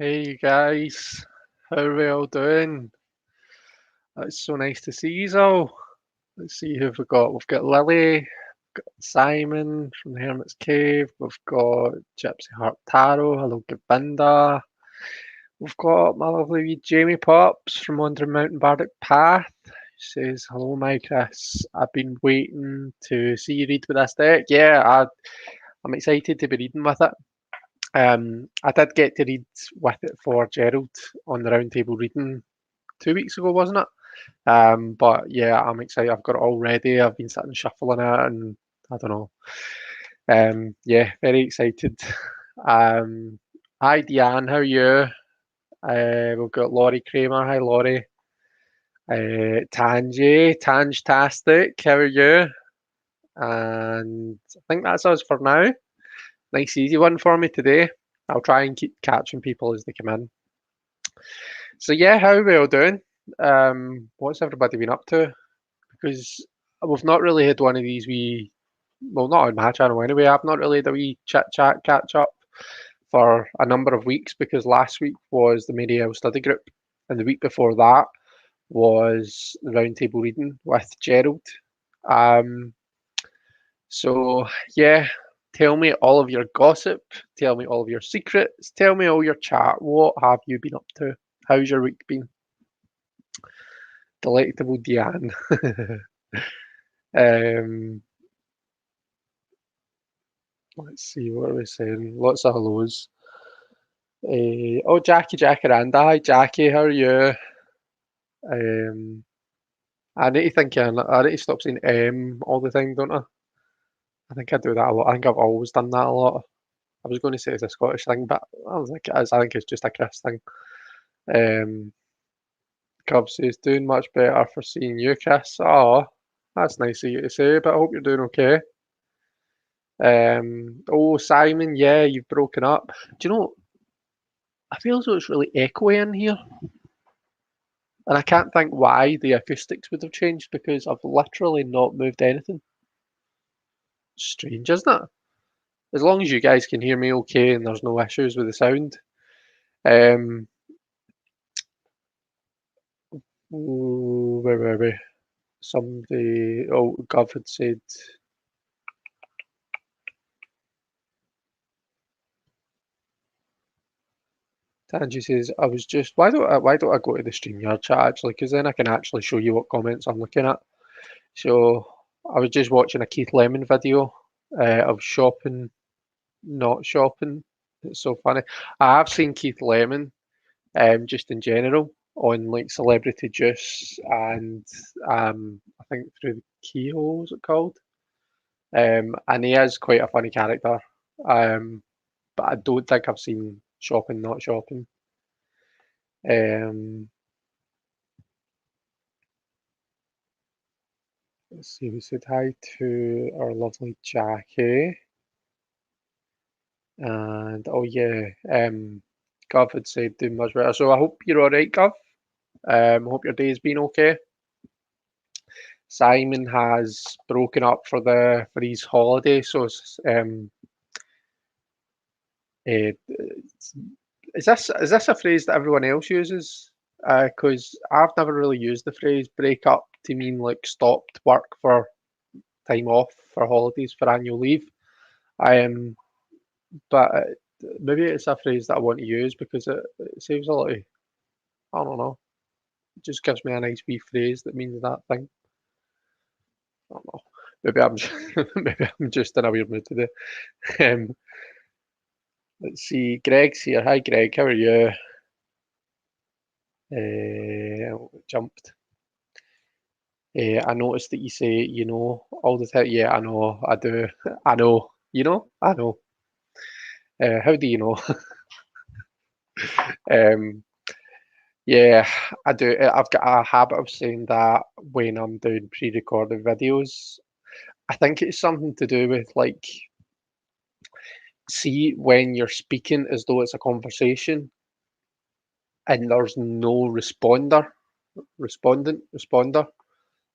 Hey you guys, how are we all doing? It's so nice to see you all. Let's see who we've got. We've got Lily, Simon from the Hermit's Cave. We've got Gypsy Heart Taro. Hello, Govinda. We've got my lovely wee Jamie Pops from Wandering Mountain Bardic Path. She says, "Hello, my Chris. I've been waiting to see you read with this deck. I'm excited to be reading with it. I did get to read with it for Gerald on the roundtable reading 2 weeks ago, wasn't it? But yeah, I'm excited. I've got it all ready. I've been sitting shuffling it, and I don't know. Yeah, very excited. Hi, Deanne, how are you? We've got Laurie Kramer. Hi, Laurie. Tange-tastic. How are you? And I think that's us for now. Nice, easy one for me today. I'll try and keep catching people as they come in. So yeah, how are we all doing? What's everybody been up to? Because we've not really had one of these well, not on my channel anyway. I've not really had a wee chit chat catch up for a number of weeks because last week was the Marielle study group, and the week before that was the roundtable reading with Gerald. Um, so yeah, tell me all of your gossip, tell me all of your secrets, tell me all your chat. What have you been up to? How's your week been? Delectable Diane. um, let's see, what are we saying? Lots of hellos. Oh, Jackie Jacaranda. Hi, Jackie. How are you? Um, I need to I need to stop saying all the time, don't I? I think I do that a lot. I think I've always done that a lot. I was going to say it's a Scottish thing, but I don't think it is. I think it's just a Chris thing. Um, Cub says, doing much better for seeing you, Chris. Oh, that's nice of you to say, but I hope you're doing okay. Oh, Simon, yeah, you've broken up. Do you know, I feel as though it's really echoey in here, and I can't think why the acoustics would have changed because I've literally not moved anything. Strange, isn't it? As long as you guys can hear me okay and there's no issues with the sound. Um, where were we? Somebody, Gov had said, Tanji says, I was just, why don't I go to the StreamYard chat actually? Because then I can actually show you what comments I'm looking at. So I was just watching a Keith Lemon video of shopping, not shopping. It's so funny. I have seen Keith Lemon, just in general, on like Celebrity Juice and I think through the Keyhole, is it called? And he is quite a funny character. Um, but I don't think I've seen Shopping Not Shopping. Um, let's see, we said hi to our lovely Jackie. And oh yeah, Gov had said doing much better. So I hope you're all right, Gov. Hope your day's been okay. Simon has broken up for his holiday, so uh, is this a phrase that everyone else uses? Because I've never really used the phrase break up to mean like stopped work for time off for holidays for annual leave. Um, but maybe it's a phrase that I want to use because it saves a lot of, I don't know, it just gives me a nice wee phrase that means that thing. I don't know. Maybe I'm maybe I'm just in a weird mood today. Um, let's see. Greg's here. Hi, Greg. How are you? Jumped. I noticed that you say you know all the time. Yeah, I know. I do. I know. You know. I know. How do you know? Um, yeah, I do. I've got a habit of saying that when I'm doing pre-recorded videos. I think it's something to do with like, see when you're speaking as though it's a conversation and there's no responder,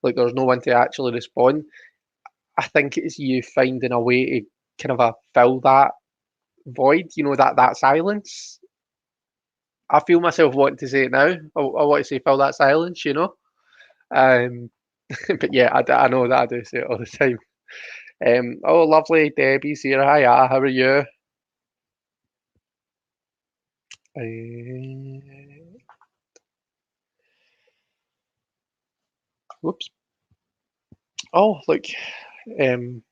like there's no one to actually respond. I think it's you finding a way to kind of fill that void, that silence. I feel myself wanting to say it now. I want to say fill that silence, you know. Um, but yeah, I know that I do say it all the time. Oh, lovely, Debbie's here. Hiya, how are you? Uh, whoops. Oh, look, um,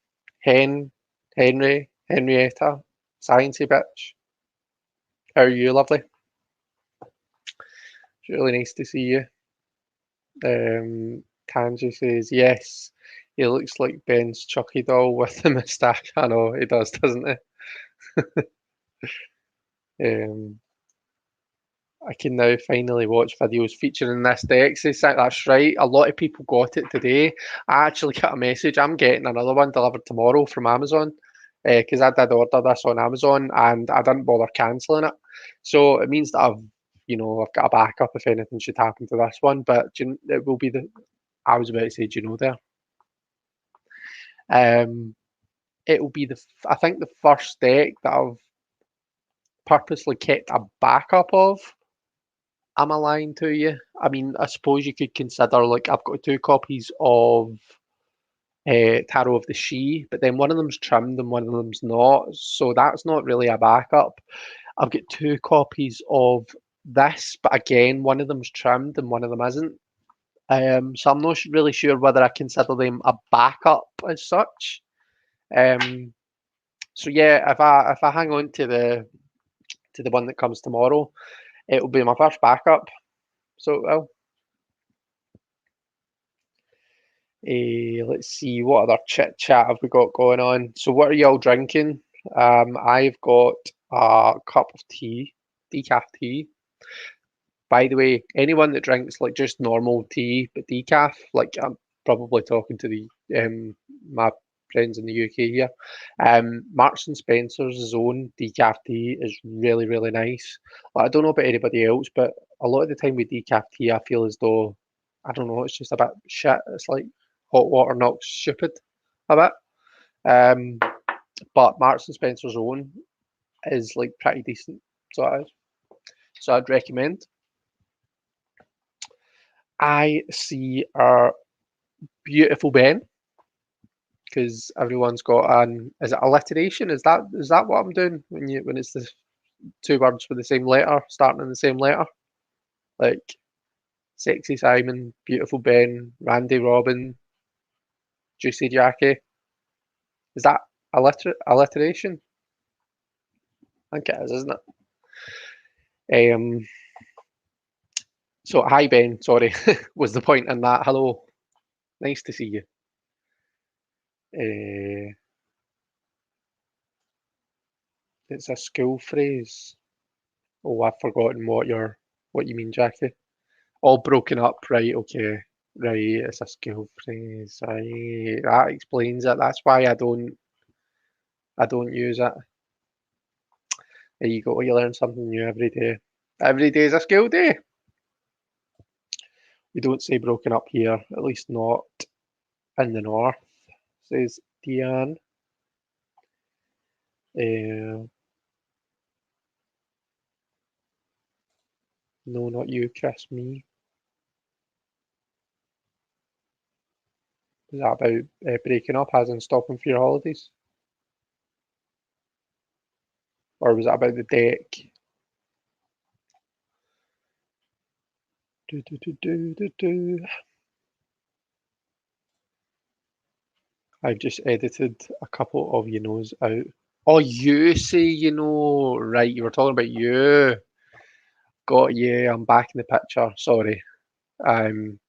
Henrietta, sciencey bitch. How are you, lovely? It's really nice to see you. Tanji says yes. He looks like Ben's Chucky doll with the moustache. I know he does, doesn't he? I can now finally watch videos featuring this deck. Says that's right. A lot of people got it today. I actually got a message. I'm getting another one delivered tomorrow from Amazon because I did order this on Amazon and I didn't bother cancelling it. So it means that I've got a backup if anything should happen to this one. But it will be the. I was about to say, do you know there? Um, it will be I think the first deck that I've purposely kept a backup of. Am I lying to you? I mean, I suppose you could consider like I've got two copies of Tarot of the She, but then one of them's trimmed and one of them's not, so that's not really a backup. I've got two copies of this, but again, one of them's trimmed and one of them isn't. So I'm not really sure whether I consider them a backup as such. Um, so yeah, if I hang on to the one that comes tomorrow, it'll be my first backup. So well, let's see what other chit chat have we got going on. So what are y'all drinking? I've got a cup of tea, decaf tea. By the way, anyone that drinks like just normal tea but decaf, like I'm probably talking to the my friends in the UK here. Marks and Spencer's own decaf tea is really really nice. Like, I don't know about anybody else, but a lot of the time with decaf tea, I feel as though I don't know, it's just a bit shit. It's like hot water knocks stupid a bit. Um, but Marks and Spencer's own is like pretty decent, so it is. So I'd recommend. I see our beautiful Ben because everyone's got an is it alliteration? Is that what I'm doing when it's the two words with the same letter starting in the same letter? Like sexy Simon, beautiful Ben, Randy Robin, juicy Jackie. Is that alliteration? I think it is, isn't it? So hi Ben, sorry, was the point in that. Hello, nice to see you. Uh, it's a school phrase. Oh, I've forgotten what you mean, Jackie. All broken up, right? Okay, right. It's a school phrase. Right, that explains it. That's why I don't use it. There you go. You learn something new every day. Every day is a school day. We don't say broken up here, at least not in the north, says Diane. Uh, no, not you, Chris. Me. Is that about breaking up, as in stopping for your holidays, or was that about the deck? Do, do, do, do, do, do. I've just edited a couple of you knows out. Oh, you say you know, right? You were talking about you. Got you. I'm back in the picture. Sorry. Um,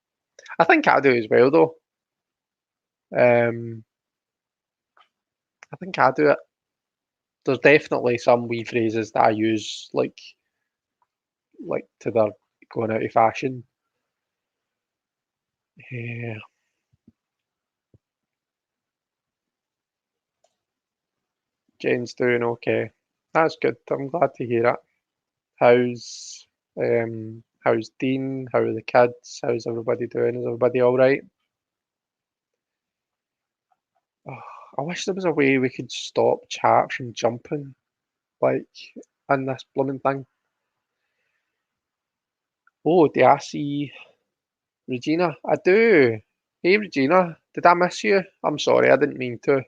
I think I do as well though. Um, I think I do it. There's definitely some wee phrases that I use like to their going out of fashion. Yeah, Jen's doing okay. That's good. I'm glad to hear it. How's Dean? How are the kids? How's everybody doing? Is everybody all right? Oh, I wish there was a way we could stop chat from jumping like in this blooming thing. Oh, do I see Regina? I do. Hey, Regina, did I miss you? I'm sorry, I didn't mean to.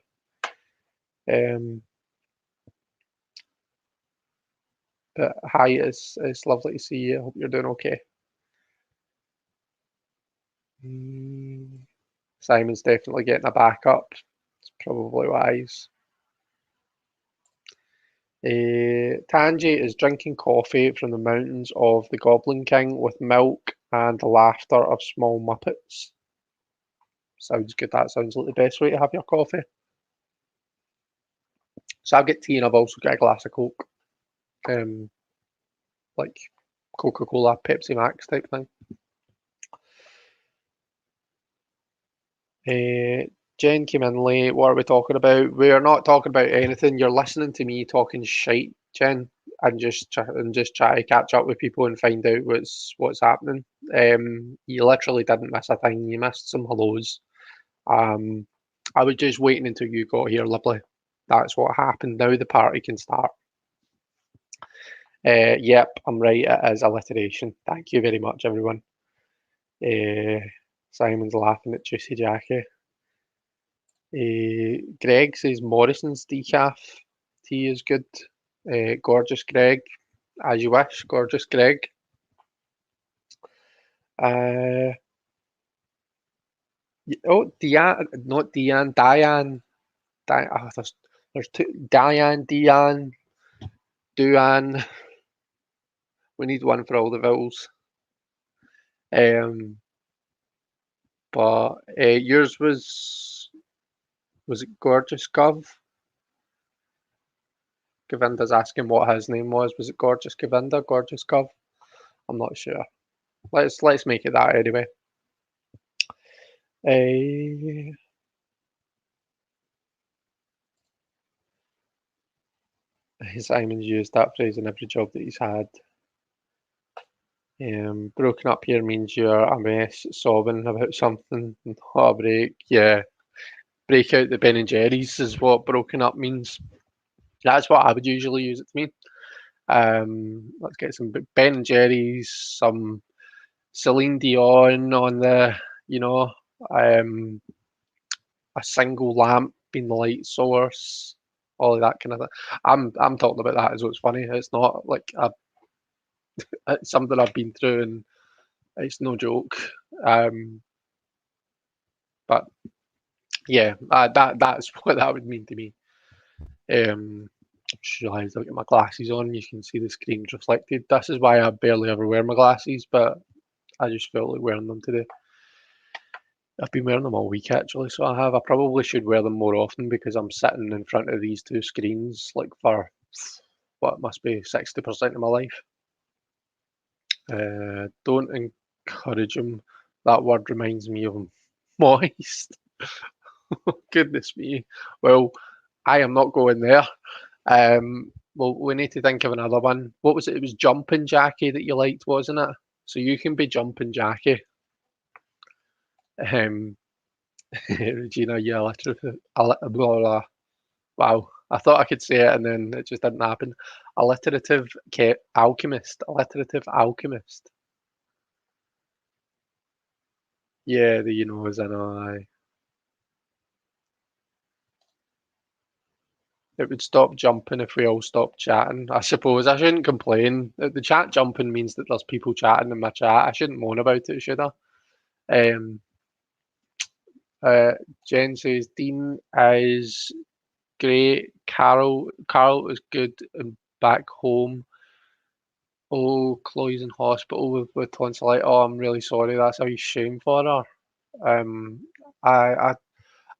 But hi, it's lovely to see you. I hope you're doing okay. Simon's definitely getting a backup. It's probably wise. Tangy is drinking coffee from the mountains of the Goblin King with milk and the laughter of small Muppets. Sounds good. That sounds like the best way to have your coffee. So I'll get tea and I've also got a glass of Coke. Like Coca-Cola, Pepsi Max type thing. Jen came in late. What are we talking about? We're not talking about anything. You're listening to me talking shite, Jen, and just try to catch up with people and find out what's happening. You literally didn't miss a thing. You missed some hellos. I was just waiting until you got here, lovely. That's what happened. Now the party can start. Yep, I'm right. It is alliteration. Thank you very much, everyone. Simon's laughing at Juicy Jackie. Greg says Morrison's decaf tea is good. Gorgeous Greg, as you wish, gorgeous Greg. Diane, not Diane, Diane. There's two, Diane, Duan. We need one for all the vowels. But yours was it Gorgeous Gov? Govinda's asking what his name was. Was it Gorgeous Govinda? Gorgeous Gov? I'm not sure. Let's make it that anyway. Simon's used that phrase in every job that he's had. Broken up here means you're a mess, sobbing about something, not a break. Yeah, break out the Ben and Jerry's is what broken up means. That's what I would usually use it to mean. Let's get some Ben and Jerry's, some Celine Dion on the, a single lamp being the light source, all of that kind of thing. I'm talking about that as though it's funny. It's not like it's something I've been through and it's no joke. But yeah, that's what that would mean to me. Just realised I've got my glasses on. You can see the screen's reflected. This is why I barely ever wear my glasses, but I just felt like wearing them today. I've been wearing them all week actually, so I have. I probably should wear them more often because I'm sitting in front of these two screens like for what must be 60% of my life. Don't encourage him. That word reminds me of him. Moist. Goodness me. Well, I am not going there. Well, we need to think of another one. What was it? It was Jumping Jackie that you liked, wasn't it? So you can be Jumping Jackie. Regina, yeah, blah, blah. Wow, I thought I could say it and then it just didn't happen. Alliterative alchemist. Alliterative alchemist. Yeah, the is an I. It would stop jumping if we all stopped chatting. I suppose I shouldn't complain. The chat jumping means that there's people chatting in my chat. I shouldn't moan about it, should I? Um, Jen says Dean is great. Carol is good and back home. Oh, Chloe's in hospital with tonsillitis. Oh, I'm really sorry. That's a wee shame for her. Um, I, I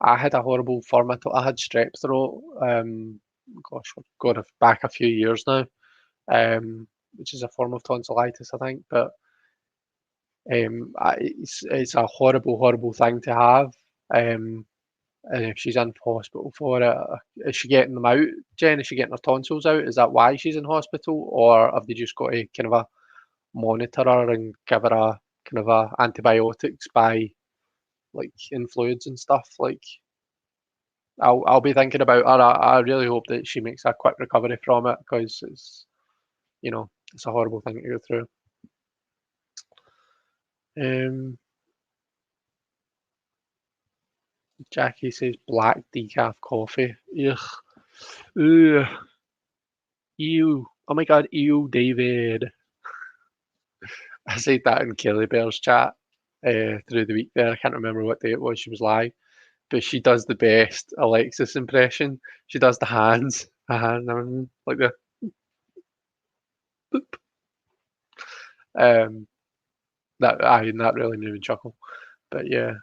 I had a horrible form. I had strep throat. Gosh, we're going back a few years now. Which is a form of tonsillitis, I think. But it's a horrible, horrible thing to have. And if she's in hospital for it, is she getting them out, Jen? Is she getting her tonsils out? Is that why she's in hospital, or have they just got to kind of a monitor her and give her a kind of a antibiotics by like in fluids and stuff? Like, I'll be thinking about her. I really hope that she makes a quick recovery from it because it's it's a horrible thing to go through. Jackie says black decaf coffee. Ugh. Ugh. Ew. Oh my god, ew, David. I said that in Kelly Bear's chat through the week there. I can't remember what day it was she was live. But she does the best Alexis impression. She does the hands. Like the boop. That really made me chuckle. But yeah.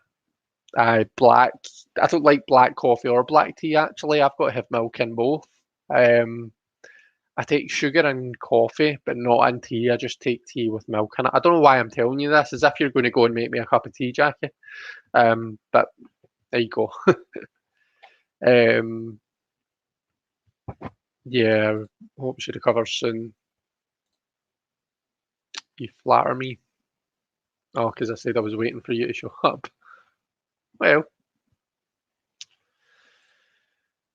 Black. I don't like black coffee or black tea actually. I've got to have milk in both. Um, I take sugar in coffee, but not in tea. I just take tea with milk in it. I don't know why I'm telling you this, as if you're going to go and make me a cup of tea, Jackie. But there you go. Um, yeah, hope she recovers soon. You flatter me. Oh, because I said I was waiting for you to show up. Well,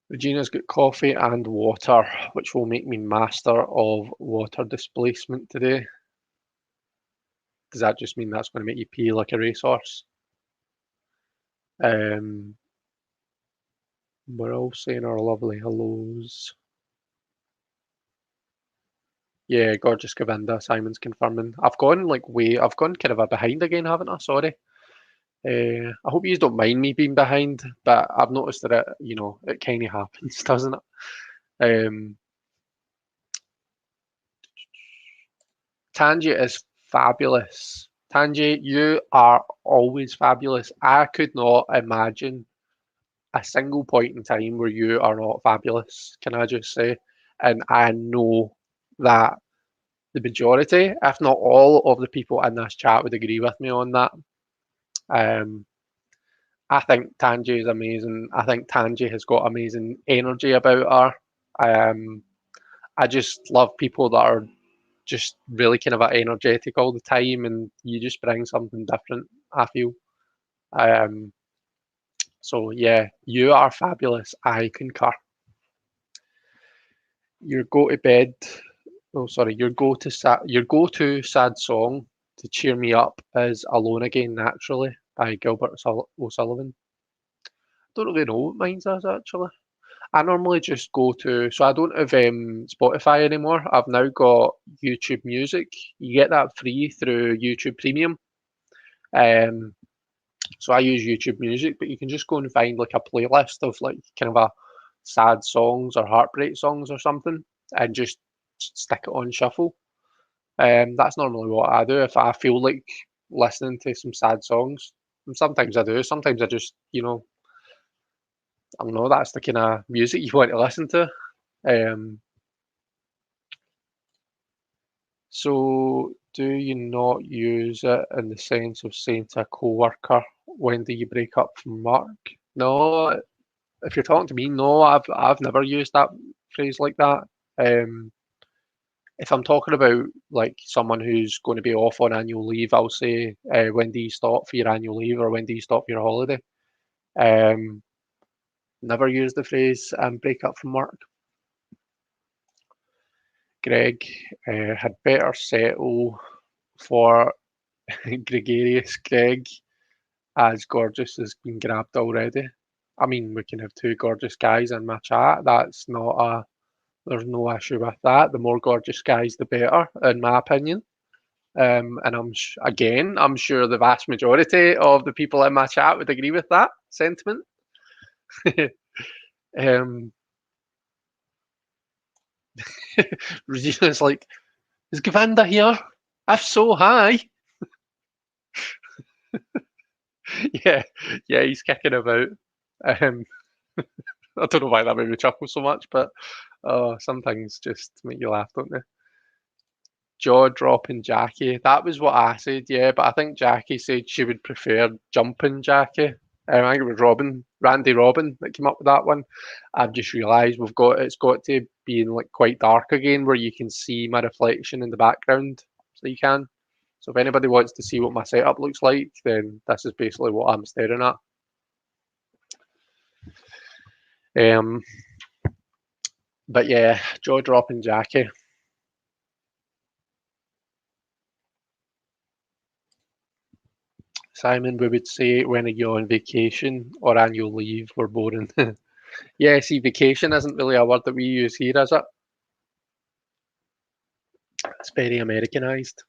Regina's got coffee and water, which will make me master of water displacement today. Does that just mean that's going to make you pee like a racehorse? We're all saying our lovely hellos. Yeah, gorgeous Govinda. Simon's confirming. I've gone kind of a behind again, haven't I? Sorry. I hope you don't mind me being behind, but I've noticed that it kind of happens, doesn't it? Tangi is fabulous. Tangi, you are always fabulous. I could not imagine a single point in time where you are not fabulous, can I just say? And I know that the majority, if not all, of the people in this chat would agree with me on that. Um, I think Tangi is amazing. I think Tangi has got amazing energy about her. I just love people that are just really kind of energetic all the time, and you just bring something different, I feel. Um, so yeah, you are fabulous. I concur. Your go to bed. Oh, sorry. Your go to sad song to cheer me up is "Alone Again Naturally" by Gilbert O'Sullivan. Don't really know what mine is actually. I normally just go to, so I don't have Spotify anymore. I've now got YouTube Music. You get that free through YouTube Premium. Um, so I use YouTube Music, but you can just go and find like a playlist of like kind of a sad songs or heartbreak songs or something, and just stick it on shuffle. That's normally what I do if I feel like listening to some sad songs. And sometimes I do. Sometimes I just, I don't know. That's the kind of music you want to listen to. Um, So, do you not use it in the sense of saying to a coworker, "When do you break up from Mark?" No, if you're talking to me, no, I've never used that phrase like that. Um, if I'm talking about like someone who's going to be off on annual leave, I'll say, "When do you stop for your annual leave?" or "When do you stop your holiday?" Um, Never use the phrase "break up from work." Greg had better settle for gregarious Greg, as gorgeous has been grabbed already. I mean, we can have two gorgeous guys in my chat. There's no issue with that. The more gorgeous guys, the better, in my opinion. And I'm sure the vast majority of the people in my chat would agree with that sentiment. um, Regina's like, is Govinda here? If so, hi. Yeah, yeah, he's kicking about. Um, I don't know why that made me chuckle so much, but some things just make you laugh, don't they? Jaw dropping Jackie. That was what I said, yeah, but I think Jackie said she would prefer jumping Jackie. I think it was Randy Robin that came up with that one. I've just realised it's got to be in like quite dark again where you can see my reflection in the background. So you can. So if anybody wants to see what my setup looks like, then this is basically what I'm staring at. Um, but yeah, jaw dropping Jackie. Simon, we would say when are you on vacation or annual leave? We're boring. Yeah, see, vacation isn't really a word that we use here, is it? It's very Americanized.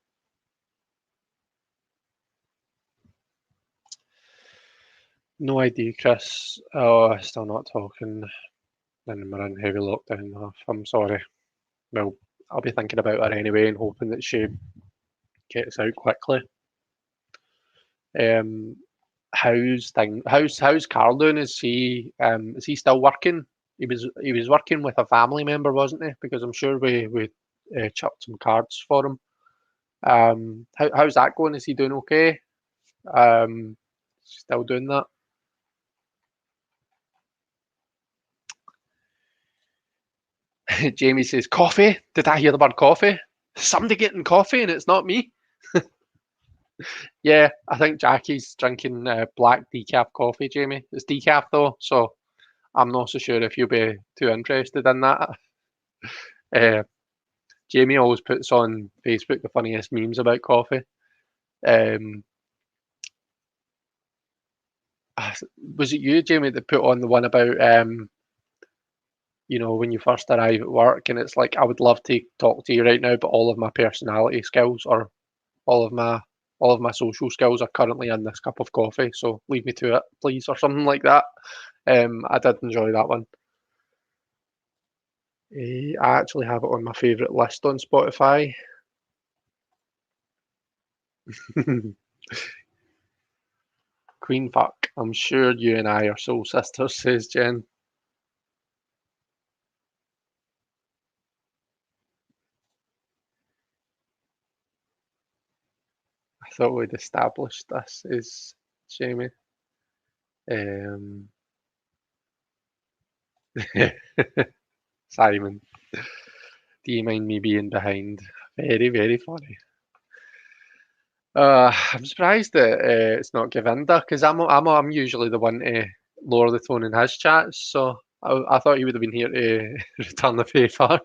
No idea, Chris. Oh, still not talking. And we're in heavy lockdown. Oh, I'm sorry. Well, I'll be thinking about her anyway and hoping that she gets out quickly. Um, how's Carl doing? Is he still working? He was working with a family member, wasn't he? Because I'm sure we chucked some cards for him. How's that going? Is he doing okay? Um, Still doing that? Jamie says, "Coffee? Did I hear the word coffee? Somebody getting coffee and it's not me." Yeah, I think Jackie's drinking black decaf coffee, Jamie. It's decaf though, so I'm not so sure if you'll be too interested in that. Uh, Jamie always puts on Facebook the funniest memes about coffee. Um, was it you, Jamie, that put on the one about when you first arrive at work and it's like, I would love to talk to you right now, but all of my personality skills or all of my all of my social skills are currently in this cup of coffee, so leave me to it, please, or something like that. I did enjoy that one. I actually have it on my favourite list on Spotify. Queen fuck. I'm sure you and I are soul sisters, says Jen. I thought we'd established this, is Jamie. Um, Simon, do you mind me being behind? Very, very funny. I'm surprised that it's not Govinda because I'm usually the one to lower the tone in his chats. So I thought he would have been here to return the favour.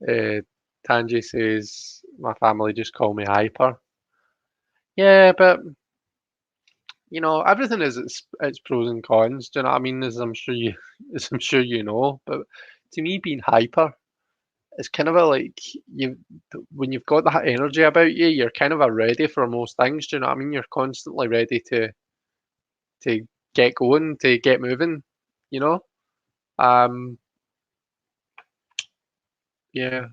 Uh, Tanji says my family just call me hyper. Yeah, but everything is its pros and cons. Do you know what I mean? As I'm sure you know. But to me, being hyper it's kind of a like you when you've got that energy about you, you're kind of a ready for most things. Do you know what I mean? You're constantly ready to get going, to get moving. You know? Um, yeah.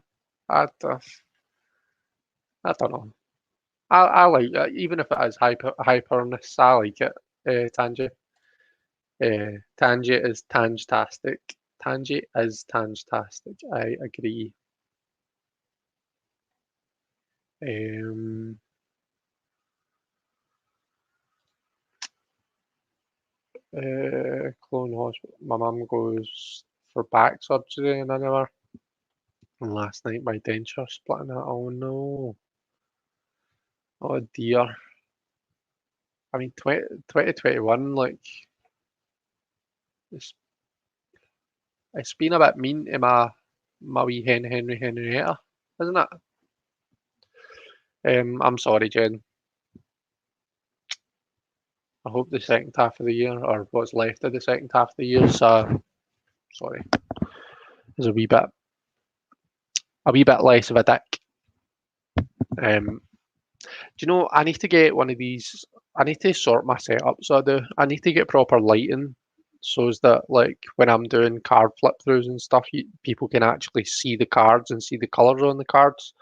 I I don't know. I like even if it is hyperness, I like it. Tangy. Tangy is tangetastic. Tangy is tangetastic. I agree. Um, Clone Hospital. My mum goes for back surgery in an hour. And last night my denture split in it. Oh no. Oh dear. I mean, 2021, like, it's, it's been a bit mean to my wee Henrietta, isn't it? I'm sorry, Jen. I hope the second half of the year, or what's left of the second half of the year, sorry, is a wee bit less of a dick. Um, Do you know, I need to get one of these. I need to sort my setup. So I do. I need to get proper lighting so as that, like, when I'm doing card flip throughs and stuff, people can actually see the cards and see the colours on the cards.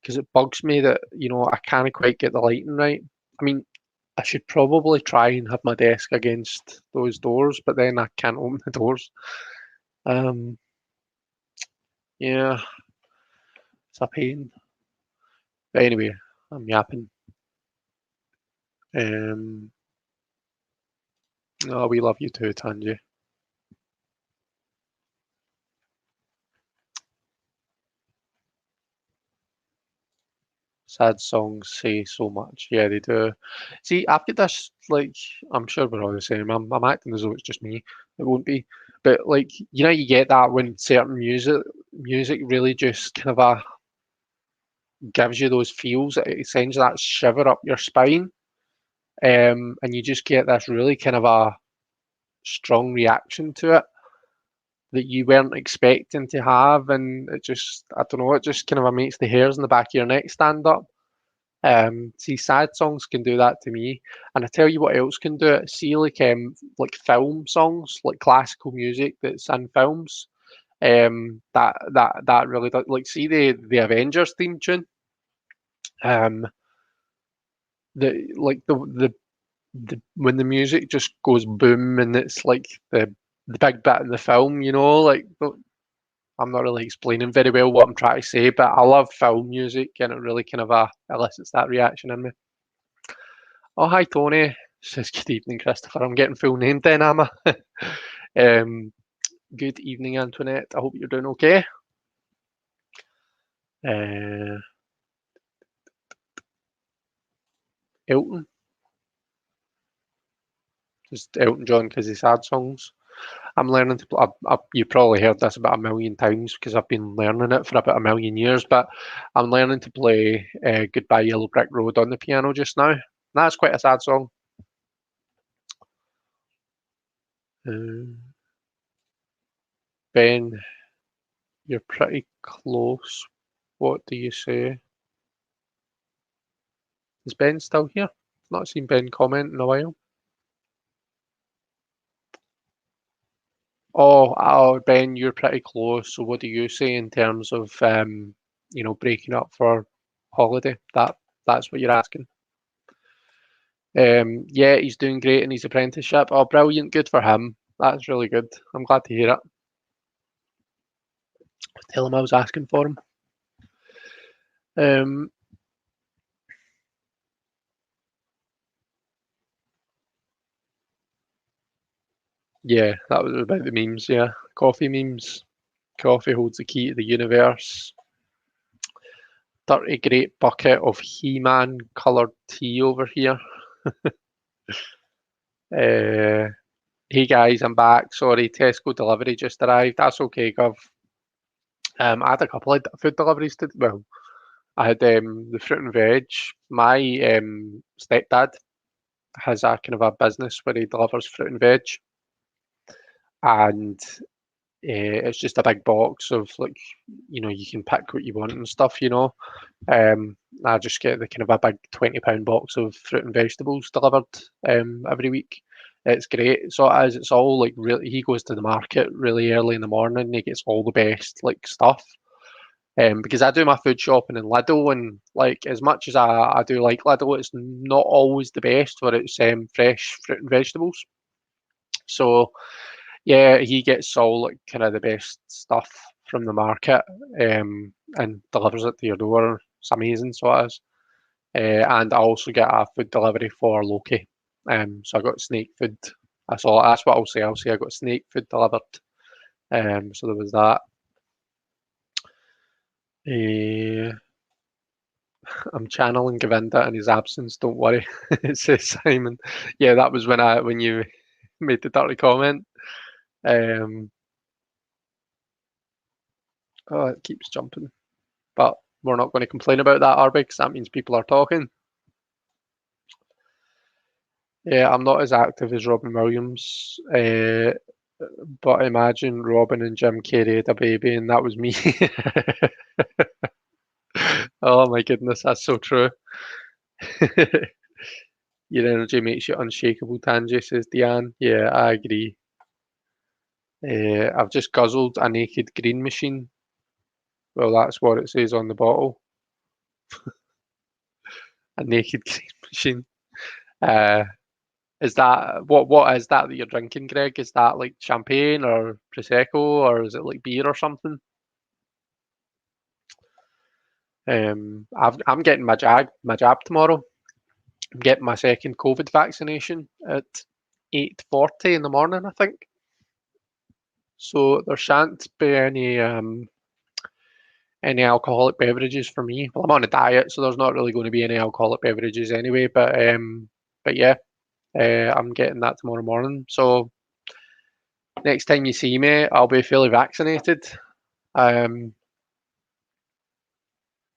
Because it bugs me that, I can't quite get the lighting right. I mean, I should probably try and have my desk against those doors, but then I can't open the doors. Um, yeah, it's a pain. But anyway, I'm yapping. Um, oh, we love you too, Tanji. Sad songs say so much. Yeah, they do. See, I've got this, like, I'm sure we're all the same. I'm acting as though it's just me. It won't be. But, like, you get that when certain music really just kind of gives you those feels. It sends that shiver up your spine, and you just get this really kind of a strong reaction to it that you weren't expecting to have, and it just, I don't know, it just kind of makes the hairs in the back of your neck stand up. See, sad songs can do that to me, and I tell you what else can do it. See, like film songs, like classical music that's in films. That really does. Like, see the Avengers theme tune. Um, the when the music just goes boom, and it's like the big bit in the film, like I'm not really explaining very well what I'm trying to say, but I love film music, and it really kind of elicits that reaction in me. Oh, hi Tony. Says good evening, Christopher. I'm getting full name then, am I? Good evening, Antoinette. I hope you're doing okay. Elton. Just Elton John because he's sad songs. I'm learning to play. You probably heard this about a million times because I've been learning it for about a million years, but I'm learning to play Goodbye Yellow Brick Road on the piano just now. That's quite a sad song. Ben, you're pretty close. What do you say? Is Ben still here? Not seen Ben comment in a while. Oh, Ben, you're pretty close. So what do you say in terms of breaking up for holiday? That's what you're asking. Yeah, he's doing great in his apprenticeship. Oh, brilliant, good for him. That's really good. I'm glad to hear it. Tell him I was asking for him. Yeah, that was about the memes. Yeah, coffee memes. Coffee holds the key to the universe. Dirty great bucket of He-Man coloured tea over here. Hey guys, I'm back. Sorry, Tesco delivery just arrived. That's okay, Gov. I had a couple of food deliveries to. Well, I had the fruit and veg. My stepdad has a kind of a business where he delivers fruit and veg, and it's just a big box of like, you can pick what you want and stuff. I just get the kind of a big £20 box of fruit and vegetables delivered every week. It's great. So as it's all like really, he goes to the market really early in the morning. And he gets all the best like stuff. Because I do my food shopping in Lidl, and like as much as I do like Lidl, it's not always the best for its fresh fruit and vegetables. So yeah, he gets all like kind of the best stuff from the market, and delivers it to your door. It's amazing, so it is. And I also get a food delivery for Loki. So I got snake food. That's what I'll say. I'll say I got snake food delivered. So there was that. I'm channeling Govinda in his absence. Don't worry, says Simon. Yeah, that was when you made the dirty comment. Oh, it keeps jumping, but we're not going to complain about that, are we? Because that means people are talking. Yeah, I'm not as active as Robin Williams, but imagine Robin and Jim Carrey had a baby, and that was me. Oh my goodness, that's so true. Your energy makes you unshakable, Tanji, says Diane. Yeah, I agree. I've just guzzled a naked green machine. Well, that's what it says on the bottle. A naked green machine. Uh, is that what is that you're drinking, Greg? Is that like champagne or prosecco, or is it like beer or something? I'm getting my jab tomorrow. I'm getting my second COVID vaccination at 8:40 in the morning, I think. So there shan't be any alcoholic beverages for me. Well, I'm on a diet, so there's not really going to be any alcoholic beverages anyway. But yeah, I'm getting that tomorrow morning. So next time you see me, I'll be fully vaccinated. Um,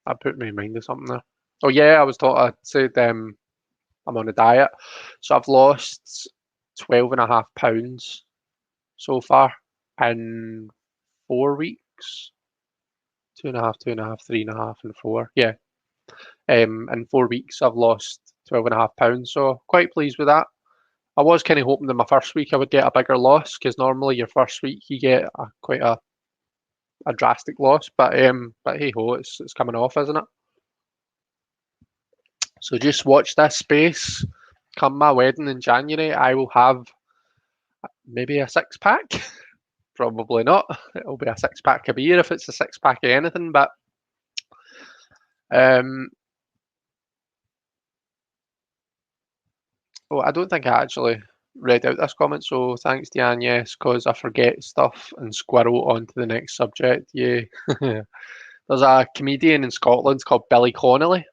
That put me in mind of something there. Oh yeah, I said I'm on a diet, so I've lost 12.5 pounds so far in 4 weeks. 2.5, 2.5, 3.5, and 4. Yeah. In 4 weeks I've lost 12.5 pounds, so quite pleased with that. I was kind of hoping that my first week I would get a bigger loss because normally your first week you get quite a drastic loss, but hey ho, it's coming off, isn't it? So just watch this space. Come my wedding in January, I will have maybe a 6 pack. Probably not. It'll be a 6 pack of beer if it's a 6 pack of anything. But um, I don't think I actually read out this comment. So thanks, Diane. Yes, because I forget stuff and squirrel on to the next subject. Yeah. There's a comedian in Scotland called Billy Connolly.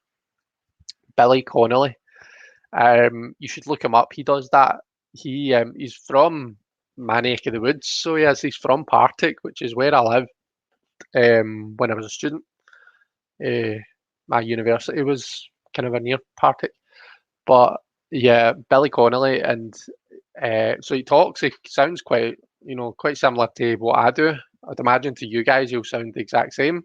Billy Connolly. You should look him up. He does that. He's from my neck of the woods, so he's from Partick, which is where I lived when I was a student. My university was kind of near Partick, but yeah, Billy Connolly, and so he talks. He sounds quite similar to what I do. I'd imagine to you guys, he'll sound the exact same.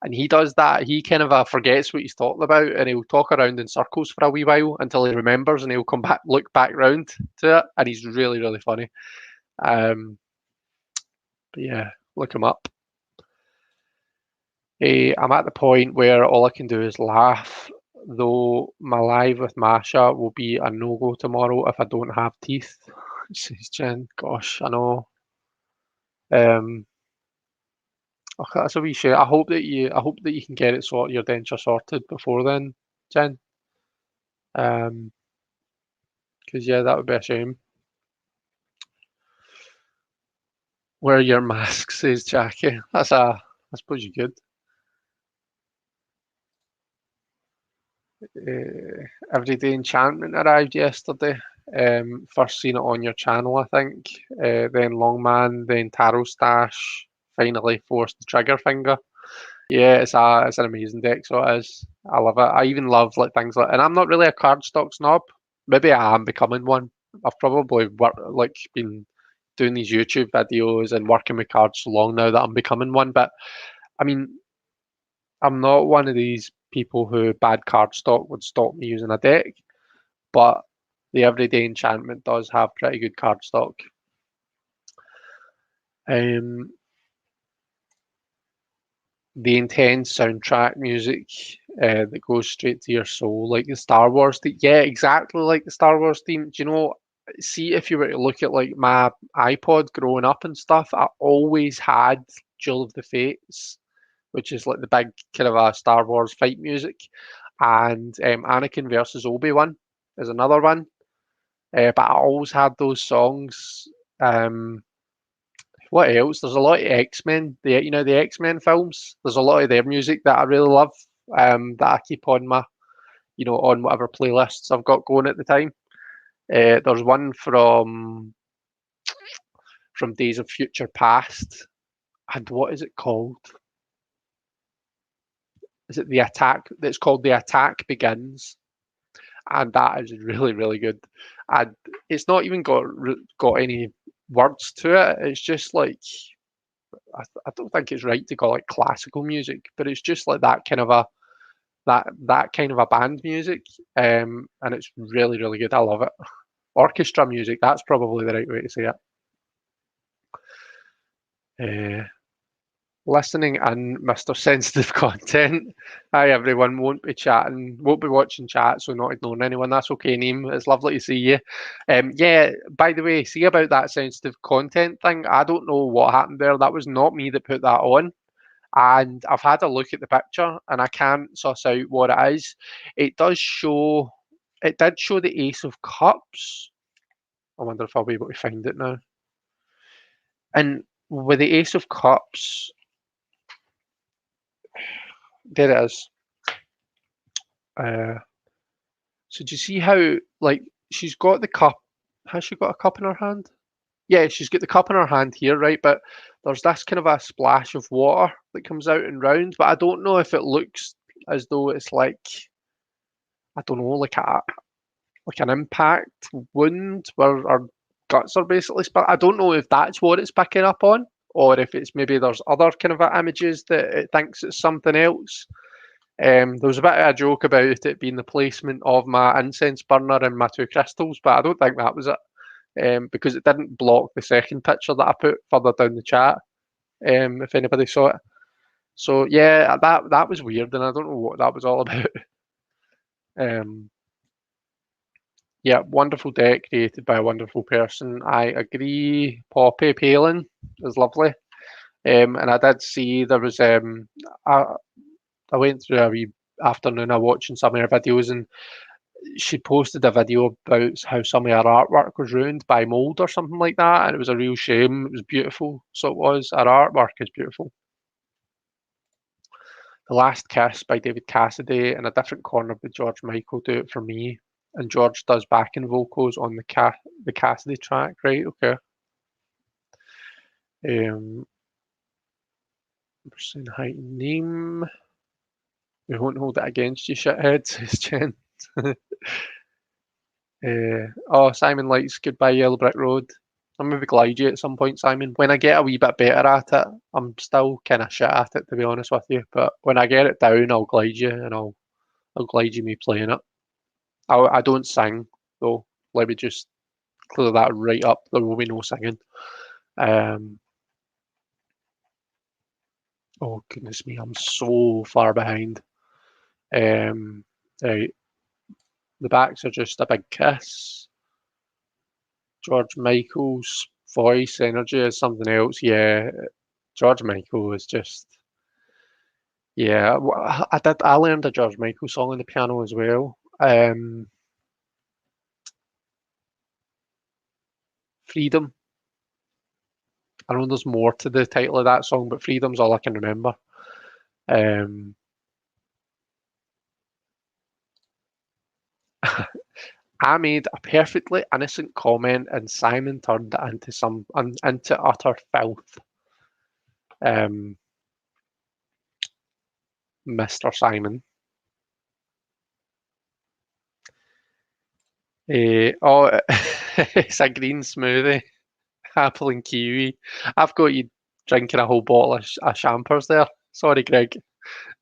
And he does that. He kind of forgets what he's talking about, and he'll talk around in circles for a wee while until he remembers, and he'll come back, look back round to it, and he's really, really funny. But yeah, look him up. I'm at the point where all I can do is laugh, though my live with Masha will be a no-go tomorrow if I don't have teeth. Says Jen. Gosh, I know. Okay, that's a wee shame. I hope that you can get your denture sorted before then, Jen. Because yeah, that would be a shame. Wear your mask, says Jackie. I suppose you could. Everyday Enchantment arrived yesterday. First seen it on your channel, I think. Then Longman, then Taro Stash. Finally forced the trigger finger. Yeah, it's an amazing deck, so it is. I love it. I even love things like, and I'm not really a cardstock snob. Maybe I am becoming one. I've probably been doing these YouTube videos and working with cards so long now that I'm becoming one. But I mean, I'm not one of these people who bad cardstock would stop me using a deck. But the Everyday Enchantment does have pretty good cardstock. The intense soundtrack music that goes straight to your soul, like the Star Wars theme. Yeah, exactly like the Star Wars theme. Do you know? See, if you were to look at my iPod growing up and stuff, I always had Duel of the Fates, which is like the big kind of a Star Wars fight music, and Anakin versus Obi-Wan is another one. But I always had those songs. What else? There's a lot of X-Men. The X-Men films. There's a lot of their music that I really love. That I keep on on whatever playlists I've got going at the time. There's one from Days of Future Past, and what is it called? Is it The Attack? It's called The Attack Begins, and that is really, really good. And it's not even got any words to it. It's just I don't think it's right to call it classical music, but it's just like that kind of a band music, and it's really, really good. I love it. Orchestra music. That's probably the right way to say it. Listening in, Mr. Sensitive Content. Hi everyone. Won't be watching chat, so not ignoring anyone. That's okay, Neem. It's lovely to see you. Yeah, by the way, see about that sensitive content thing. I don't know what happened there. That was not me that put that on. And I've had a look at the picture and I can't suss out what it is. It did show the Ace of Cups. I wonder if I'll be able to find it now. And with the Ace of Cups, there it is. So do you see how she's got the cup? Has she got a cup in her hand? Yeah, she's got the cup in her hand here, right? But there's this kind of a splash of water that comes out and round, but I don't know if it looks as though it's like, I don't know, like an impact wound where our guts are basically split. I don't know if that's what it's picking up on, or if it's maybe there's other kind of images that it thinks it's something else. There was a bit of a joke about it being the placement of my incense burner and my two crystals, but I don't think that was it, because it didn't block the second picture that I put further down the chat, if anybody saw it. So yeah, that was weird, and I don't know what that was all about. Yeah, wonderful deck created by a wonderful person. I agree. Poppy Palin is lovely. And I did see there was I went through a wee afternoon of watching some of her videos, and she posted a video about how some of her artwork was ruined by mold or something like that, and it was a real shame. It was beautiful, so it was. Her artwork is beautiful. The Last Kiss by David Cassidy, and A Different Corner by George Michael do it for me. And George does backing vocals on the Cassidy track, right? Okay. Person height name. We won't hold it against you, shithead, says Jen. Oh, Simon likes Goodbye Yellow Brick Road. I'll maybe glide you at some point, Simon. When I get a wee bit better at it, I'm still kind of shit at it, to be honest with you. But when I get it down, I'll glide you, and I'll glide you me playing it. I don't sing, though. Let me just clear that right up. There will be no singing. Oh, goodness me, I'm so far behind. Right. The backs are just a big kiss. George Michael's voice energy is something else. Yeah, George Michael is just. Yeah, I learned a George Michael song on the piano as well. Freedom. I know there's more to the title of that song, but Freedom's all I can remember. I made a perfectly innocent comment, and Simon turned it into utter filth. Mr. Simon. Oh, it's a green smoothie, apple and kiwi. I've got you drinking a whole bottle of champers there. Sorry, Greg,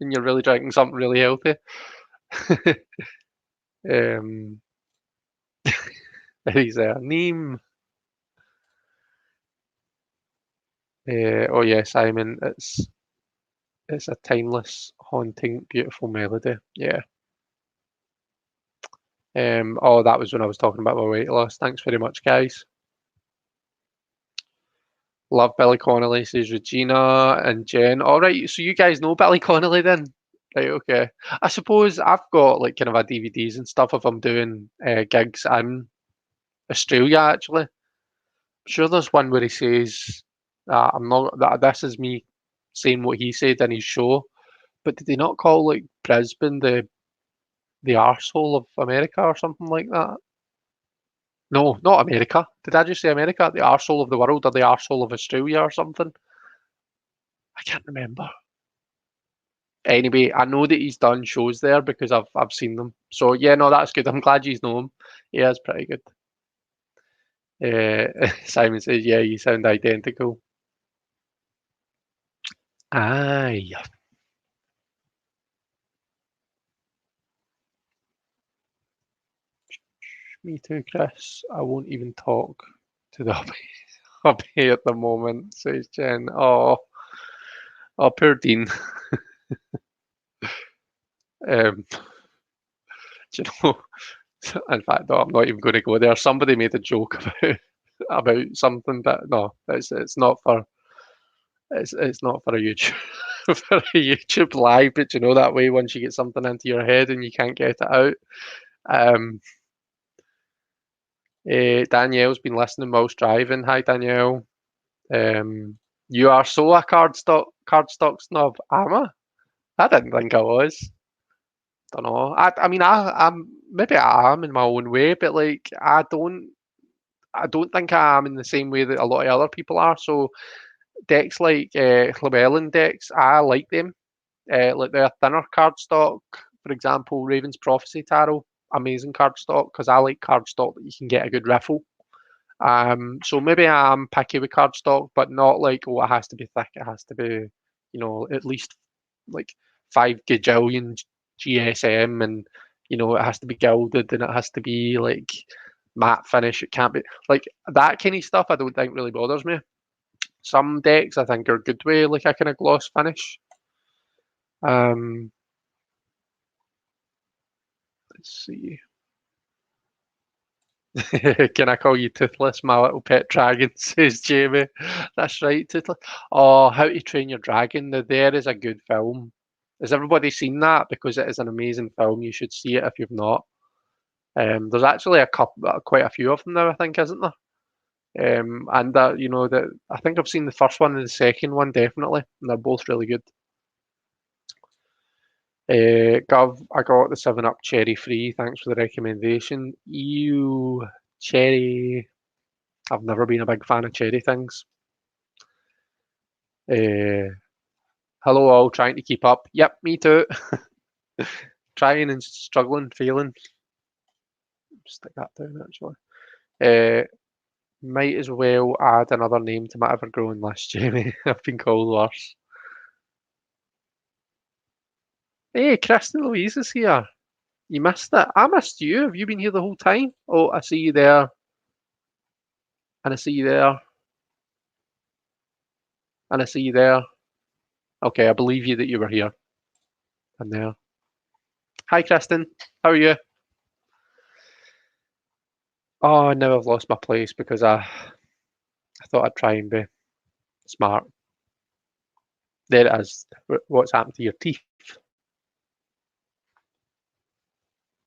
and you're really drinking something really healthy. He's a Neem. Oh yeah, Simon. It's a timeless, haunting, beautiful melody. Yeah. Oh, that was when I was talking about my weight loss. Thanks very much, guys. Love Billy Connolly, says Regina and Jen. All right, so you guys know Billy Connolly then? Right, okay. I suppose I've got like kind of a DVDs and stuff if I'm doing gigs in Australia, actually. I'm sure there's one where he says, I'm not, that this is me saying what he said in his show. But did they not call like Brisbane the arsehole of America or something like that? No, not America. Did I just say America? The arsehole of the world or the arsehole of Australia or something? I can't remember. Anyway, I know that he's done shows there because I've seen them. So yeah, no, that's good. I'm glad you know him. Yeah, it's pretty good. Simon says, "Yeah, you sound identical." Aye, me too, Chris. I won't even talk to the hubby at the moment, says Jen. Oh, poor Dean. Um, do you know? In fact, no, I'm not even going to go there. Somebody made a joke about something, but no, it's not for it's not for a YouTube for a YouTube live. But you know that way, once you get something into your head and you can't get it out. Um, Danielle's been listening whilst driving. Hi, Danielle. You are so a cardstock snob, am I? I didn't think I was. Don't know. I mean, I'm maybe I am in my own way, but like I don't think I am in the same way that a lot of other people are. So decks like Llewellyn decks, I like them. like their thinner cardstock, for example, Raven's Prophecy Tarot, amazing cardstock because I like cardstock that you can get a good riffle. So maybe I'm picky with cardstock, but not like, oh, it has to be thick. It has to be, at least like 5 gajillion GSM, and it has to be gilded, and it has to be like matte finish. It can't be like that kind of stuff. I don't think really bothers me. Some decks I think are good with like a kind of gloss finish. Um, let's see. Can I call you Toothless, my little pet dragon? Says Jamie. That's right, Toothless. Oh, How to Train Your Dragon. Now, there is a good film. Has everybody seen that? Because it is an amazing film. You should see it if you've not. There's actually quite a few of them now, I think, isn't there? And that that I think I've seen the first one and the second one definitely, and they're both really good. Gov, I got the 7-Up cherry free. Thanks for the recommendation. Ew, cherry. I've never been a big fan of cherry things. Uh, Hello all, trying to keep up. Yep, me too. Trying and struggling, failing. Stick that down actually. Uh, might as well add another name to my ever-growing list, Jamie. I've been called worse. Hey, Kristen Louise is here. You missed it. I missed you. Have you been here the whole time? Oh, I see you there. And I see you there. And I see you there. Okay, I believe you that you were here. And there. Hi, Kristen. How are you? Oh, now I've lost my place because I thought I'd try and be smart. There it is. What's happened to your teeth?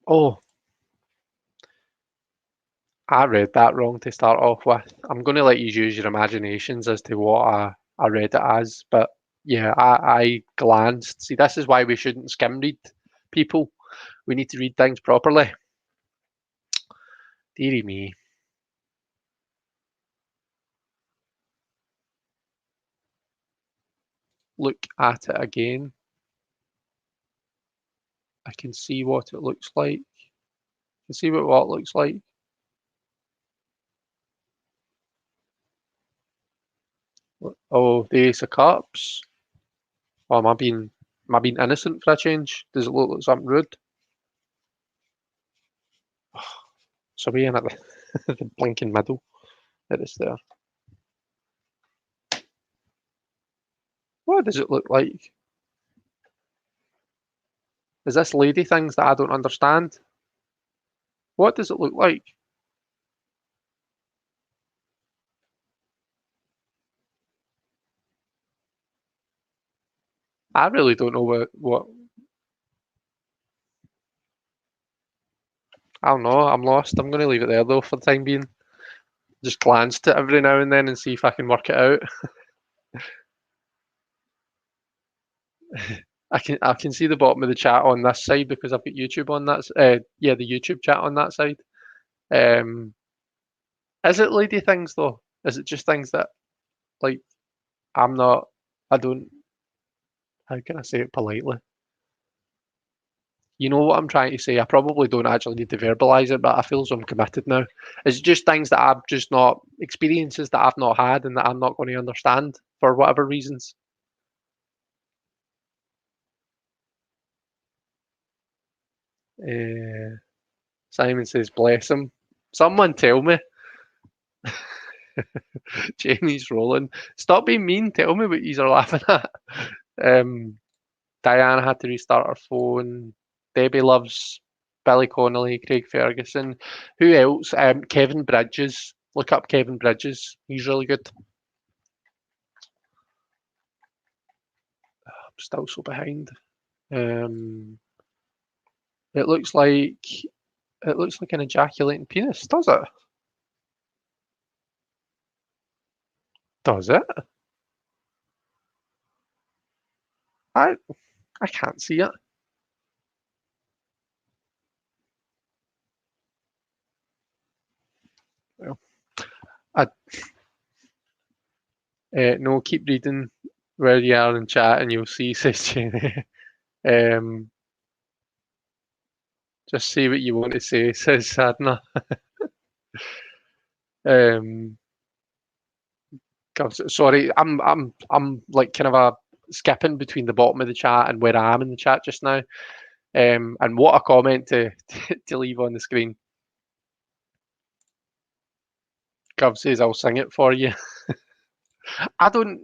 Oh, I read that wrong to start off with. I'm going to let you use your imaginations as to what I read it as. But yeah, I glanced. See, this is why we shouldn't skim read people. We need to read things properly. Dearie me. Look at it again. I can see what it looks like. I can see what it looks like. Oh, the Ace of Cups. Oh, am I being innocent for a change? Does it look like something rude? So we in at the blinking middle. It is there. What does it look like? Is this lady things that I don't understand? What does it look like? I really don't know what I don't know. I'm lost. I'm going to leave it there though for the time being. Just glanced at it every now and then and see if I can work it out. I can see the bottom of the chat on this side because I've got YouTube on that. Yeah, the YouTube chat on that side. Um, is it lady things though? Is it just things that like I'm not? I don't. How can I say it politely? You know what I'm trying to say. I probably don't actually need to verbalize it, but I feel so I'm committed now. It's just things that I've just not experiences that I've not had and that I'm not going to understand for whatever reasons. Uh, Simon says, "Bless him." Someone tell me. Jamie's rolling. Stop being mean. Tell me what you are laughing at. Um, Diana had to restart her phone. Debbie loves Billy Connolly, Craig Ferguson. Who else? Kevin Bridges. Look up Kevin Bridges. He's really good. I'm still so behind. Um, it looks like an ejaculating penis. Does it? Does it? I I can't see it. Well, I no, keep reading. where you are in chat and you'll see, says Jenny. Just say what you want to say, says Sadna. Sorry, I'm like kind of skipping between the bottom of the chat and where I am in the chat just now. And what a comment to leave on the screen. Gov says I'll sing it for you. I don't.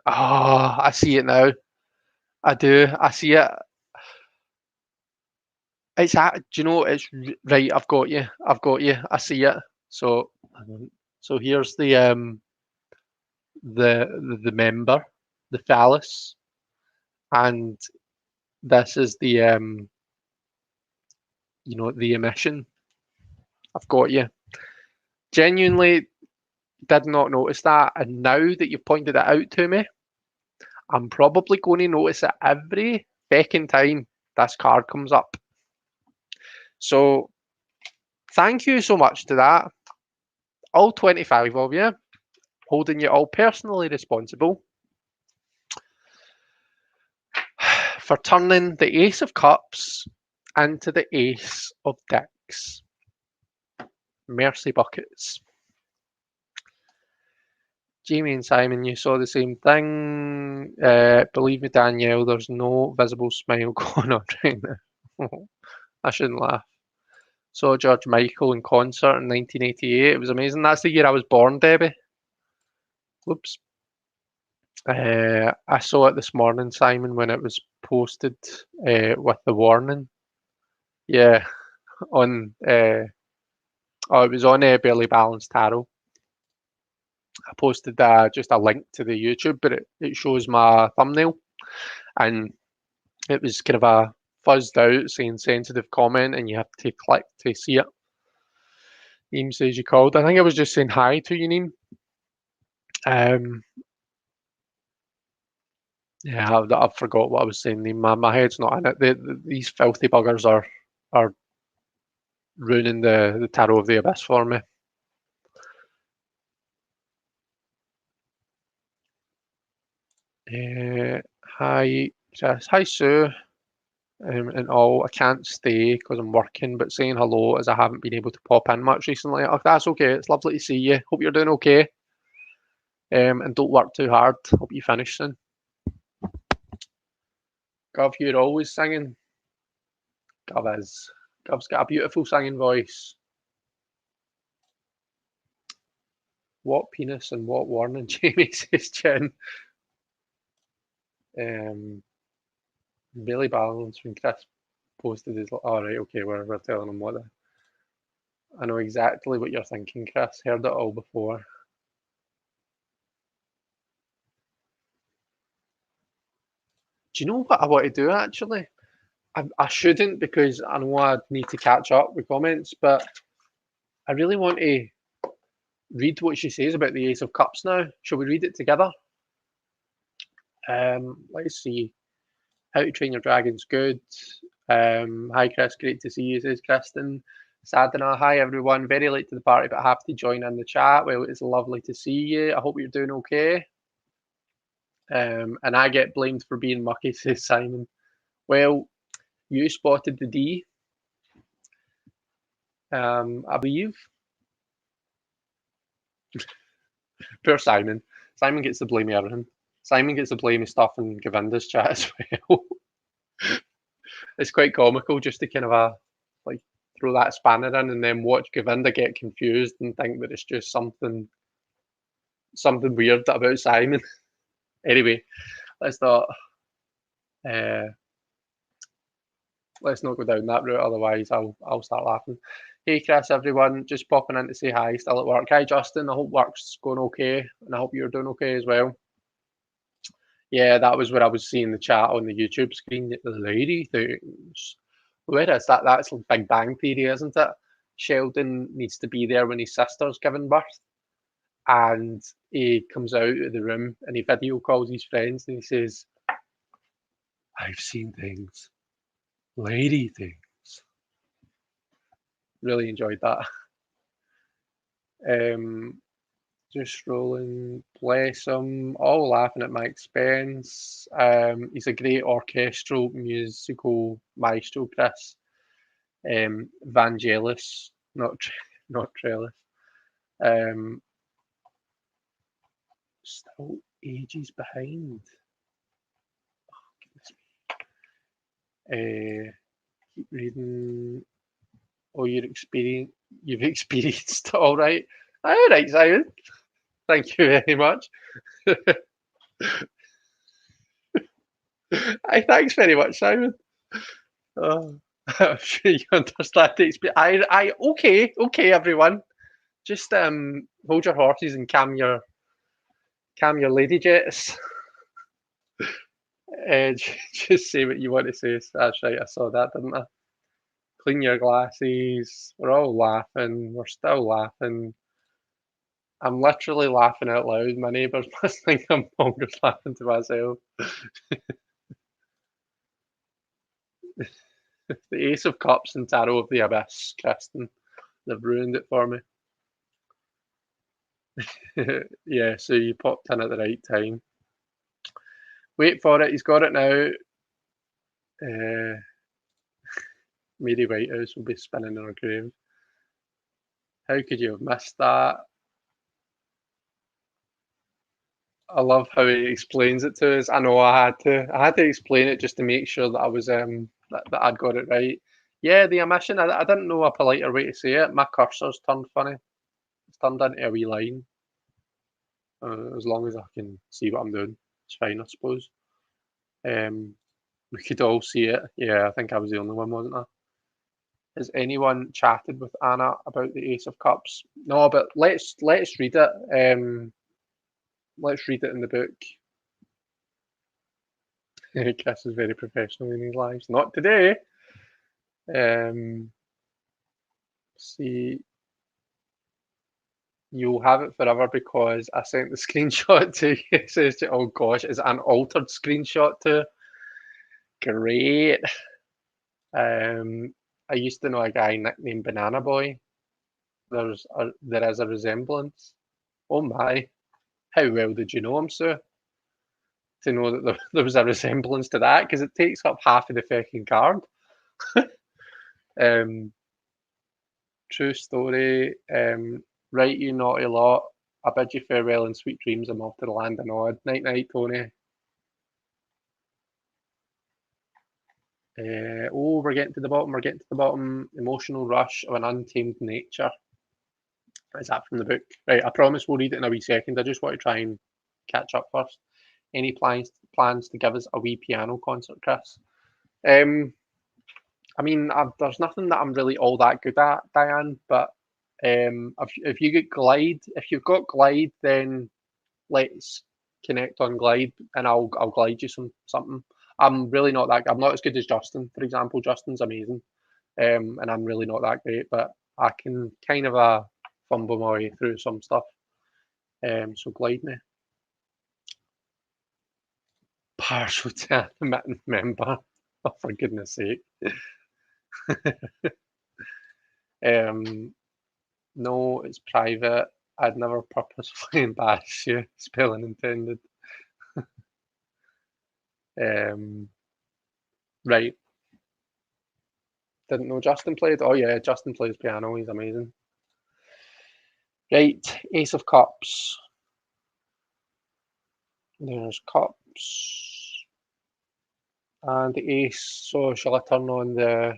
Oh, I see it now. I do. I see it. It's do you know? It's right. I've got you. I've got you. I see it. So here's the member, the phallus, and this is the the emission. I've got you. Genuinely did not notice that, and now that you've pointed it out to me, I'm probably going to notice it every second time this card comes up. So thank you so much to that. All 25 of you, holding you all personally responsible for turning the Ace of Cups into the Ace of Dicks. Mercy buckets. Jamie and Simon, you saw the same thing. Believe me, Danielle, there's no visible smile going on right now. I shouldn't laugh. Saw George Michael in concert in 1988. It was amazing. That's the year I was born, Debbie. Whoops. I saw it this morning, Simon, when it was posted with the warning. Yeah, on. It was on Barely Balanced Tarot. I posted just a link to the YouTube, but it shows my thumbnail, and it was kind of a fuzzed out saying sensitive comment, and you have to click to see it. Neem says you called. I think I was just saying hi to you, Neem. Yeah, I've forgot what I was saying, Neem. My head's not in it. These filthy buggers are ruining the Tarot of the Abyss for me. Hi, Chris. Hi, Sue. And all. I can't stay because I'm working, but saying hello as I haven't been able to pop in much recently. Oh, that's okay. It's lovely to see you. Hope you're doing okay. And don't work too hard. Hope you finish soon. Gov, you're always singing. Gov is. Gov's got a beautiful singing voice. What penis and what warning, Jamie says Jen. Really balanced when Chris posted his. All right, okay, we're telling him what. I know exactly what you're thinking, Chris. Heard it all before. Do you know what I want to do actually? I shouldn't because I know I need to catch up with comments, but I really want to read what she says about the Ace of Cups now. Shall we read it together? Let's see. How to Train Your Dragon's good. Hi Chris, great to see you, says Kristen. Sadhana, hi everyone. Very late to the party, but happy to join in the chat. Well, it's lovely to see you. I hope you're doing okay. And I get blamed for being mucky, says Simon. Well, you spotted the D, I believe. Poor Simon. Simon gets the blame of everything. Simon gets the blame of stuff in Govinda's chat as well. It's quite comical just to kind of like throw that spanner in and then watch Govinda get confused and think that it's just something weird about Simon. Anyway, let's not go down that route. Otherwise, I'll start laughing. Hey Chris, everyone, just popping in to say hi. Still at work. Hi Justin. I hope work's going okay, and I hope you're doing okay as well. Yeah, that was what I was seeing the chat on the YouTube screen. The lady things. Where is that? That's Big Bang Theory, isn't it? Sheldon needs to be there when his sister's giving birth, and he comes out of the room and he video calls his friends and he says, "I've seen things, lady things." Really enjoyed that. Just rolling, bless him, all laughing at my expense. He's a great orchestral musical maestro, Chris. Vangelis, not Trellis. Still ages behind. Keep reading. Oh, you've experienced all right. All right, Simon. Thank you very much. Thanks very much, Simon. Oh, I'm sure you understand the experience. Okay, everyone. Just hold your horses and calm your lady jets. Just say what you want to say. That's right. I saw that, didn't I? Clean your glasses. We're all laughing. We're still laughing. I'm literally laughing out loud. My neighbours must think I'm bonkers laughing to myself. The Ace of Cups and Tarot of the Abyss, Kristen. They've ruined it for me. Yeah, so you popped in at the right time. Wait for it, he's got it now. Mary Whitehouse will be spinning in her grave. How could you have missed that? I love how he explains it to us. I know I had to explain it just to make sure that I was that I'd got it right. Yeah, the omission. I didn't know a politer way to say it. My cursor's turned funny. It's turned into a wee line. As long as I can see what I'm doing, it's fine, I suppose. We could all see it. Yeah, I think I was the only one, wasn't I? Has anyone chatted with Anna about the Ace of Cups? No, but let's read it. Let's read it in the book. Chris is very professional in his lives. Not today. See, you'll have it forever because I sent the screenshot to you. It says, oh gosh, is it an altered screenshot too? Great. I used to know a guy nicknamed Banana Boy. There is a resemblance. Oh my. How well did you know him, sir? To know that there was a resemblance to that, because it takes up half of the fucking card. True story. Right, you naughty lot. I bid you farewell and sweet dreams. I'm off to the land of Nod. Night night, Tony. We're getting to the bottom. We're getting to the bottom. Emotional rush of an untamed nature. Is that from the book? Right, I promise we'll read it in a wee second. I just want to try and catch up first. Any plans to give us a wee piano concert, Chris? I mean, there's nothing that I'm really all that good at, Diane. But if you've got Glide, then let's connect on Glide, and I'll glide you something. I'm really not that. I'm not as good as Justin, for example. Justin's amazing, and I'm really not that great, but I can kind of fumble my way through some stuff. So glide me. Partial to an member. Oh, for goodness sake. No, it's private. I'd never purposefully embarrass you. Spelling intended. Right. Didn't know Justin played. Oh yeah, Justin plays piano. He's amazing. Right, Ace of Cups. There's Cups. And the Ace. So shall I turn on the...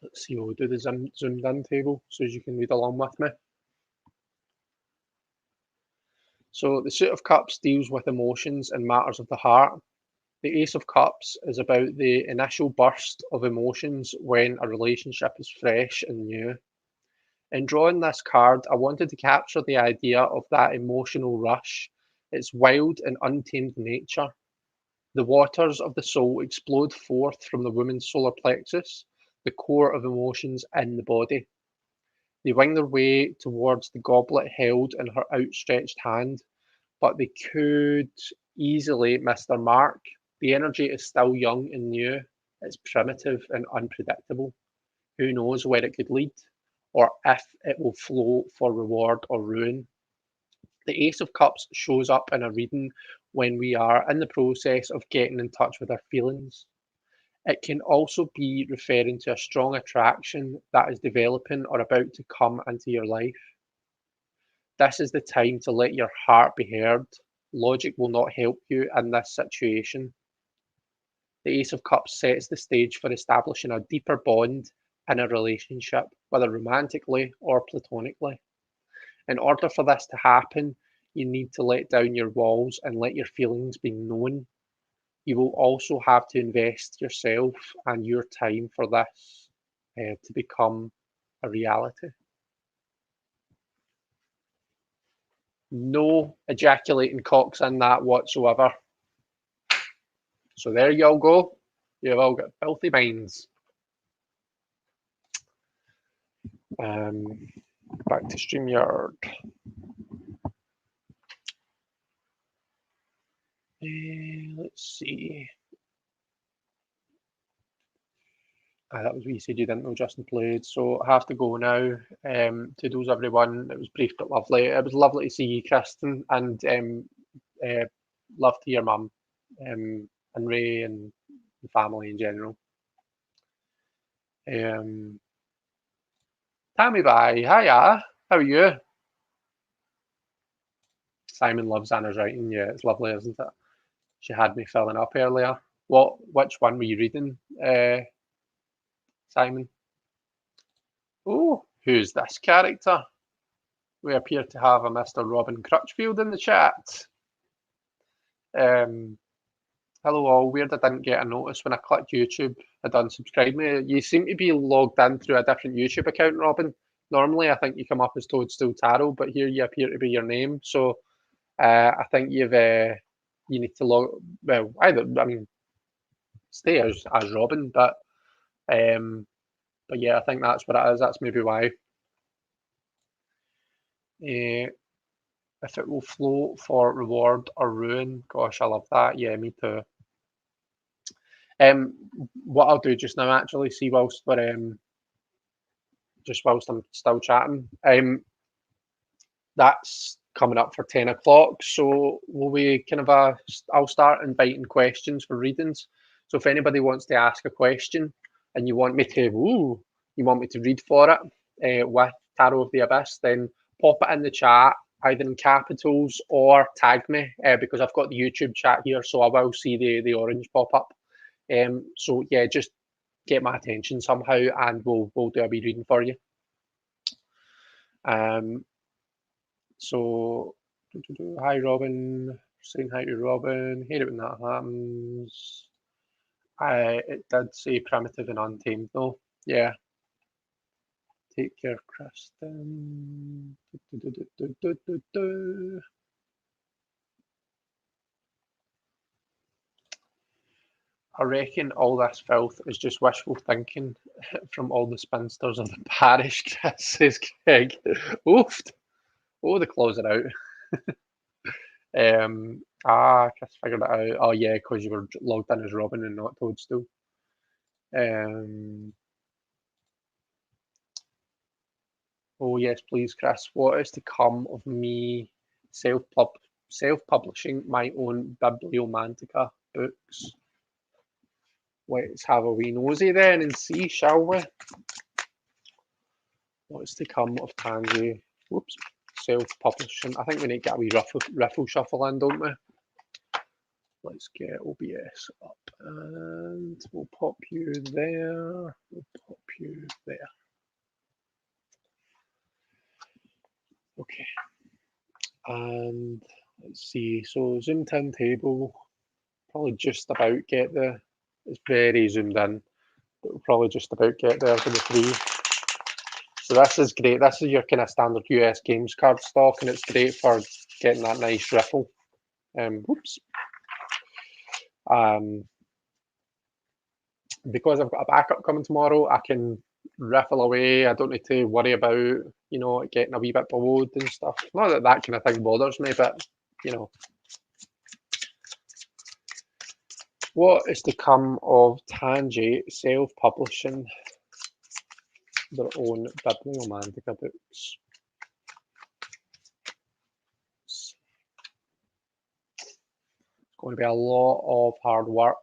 Let's see, we'll do the zoomed in table so as you can read along with me. So the Suit of Cups deals with emotions and matters of the heart. The Ace of Cups is about the initial burst of emotions when a relationship is fresh and new. In drawing this card, I wanted to capture the idea of that emotional rush, its wild and untamed nature. The waters of the soul explode forth from the woman's solar plexus, the core of emotions in the body. They wing their way towards the goblet held in her outstretched hand, but they could easily miss their mark. The energy is still young and new. It's primitive and unpredictable. Who knows where it could lead? or if it will flow for reward or ruin. The Ace of Cups shows up in a reading when we are in the process of getting in touch with our feelings. It can also be referring to a strong attraction that is developing or about to come into your life. This is the time to let your heart be heard. Logic will not help you in this situation. The Ace of Cups sets the stage for establishing a deeper bond in a relationship, whether romantically or platonically. In order for this to happen, you need to let down your walls and let your feelings be known. You will also have to invest yourself and your time for this to become a reality. No ejaculating cocks in that whatsoever. So there you all go. You've all got filthy minds. Back to StreamYard. Let's see. That was what you said you didn't know Justin played, so I have to go now. To those everyone, it was brief but lovely. It was lovely to see you, Kristen, and love to your mum, and Ray and the family in general. Tammy bye, hiya, how are you? Simon loves Anna's writing. Yeah, it's lovely, isn't it? She had me filling up earlier. Which one were you reading, Simon? Oh, who's this character? We appear to have a Mr. Robin Crutchfield in the chat. Hello all, weird I didn't get a notice when I clicked YouTube. I'd unsubscribed me. You seem to be logged in through a different YouTube account, Robin. Normally I think you come up as Toadstool Tarot, but here you appear to be your name. So I think you need to log, well, stay as Robin, but yeah, I think that's what it is. That's maybe why. If it will flow for reward or ruin, gosh, I love that. Yeah, me too. What I'll do just now, actually, see whilst I'm still chatting, that's coming up for 10 o'clock. So will we kind of I'll start inviting questions for readings. So if anybody wants to ask a question and you want me to read for it with Tarot of the Abyss, then pop it in the chat, either in capitals or tag me, because I've got the YouTube chat here, so I will see the orange pop up. So yeah, just get my attention somehow, and we'll do a wee reading for you. So hi Robin, saying hi to Robin. Hate it when that happens. It did say primitive and untamed though. Yeah. Take care, Kristen. I reckon all this filth is just wishful thinking from all the spinsters of the parish, Chris, says Greg. Oof. Oh, the claws are out. Chris figured it out. Oh yeah, because you were logged in as Robin and not Toadstool. Oh yes, please, Chris. What is to come of me self-publishing my own Bibliomantica books? Let's have a wee nosy then and see, shall we? What's to come of Tansy? Whoops, self-publishing. I think we need to get a wee riffle shuffle in, don't we? Let's get OBS up and we'll pop you there. We'll pop you there. Okay. And let's see. So zoomed in table. Probably just about get there. It's very zoomed in, but we'll probably just about get there for the 3. So this is great. This is your kind of standard US games card stock, and it's great for getting that nice riffle. Whoops. Because I've got a backup coming tomorrow, I can riffle away. I don't need to worry about, getting a wee bit below and stuff. Not that that kind of thing bothers me, but, What is to come of Tangy self-publishing their own Bibliomantica books. It's going to be a lot of hard work.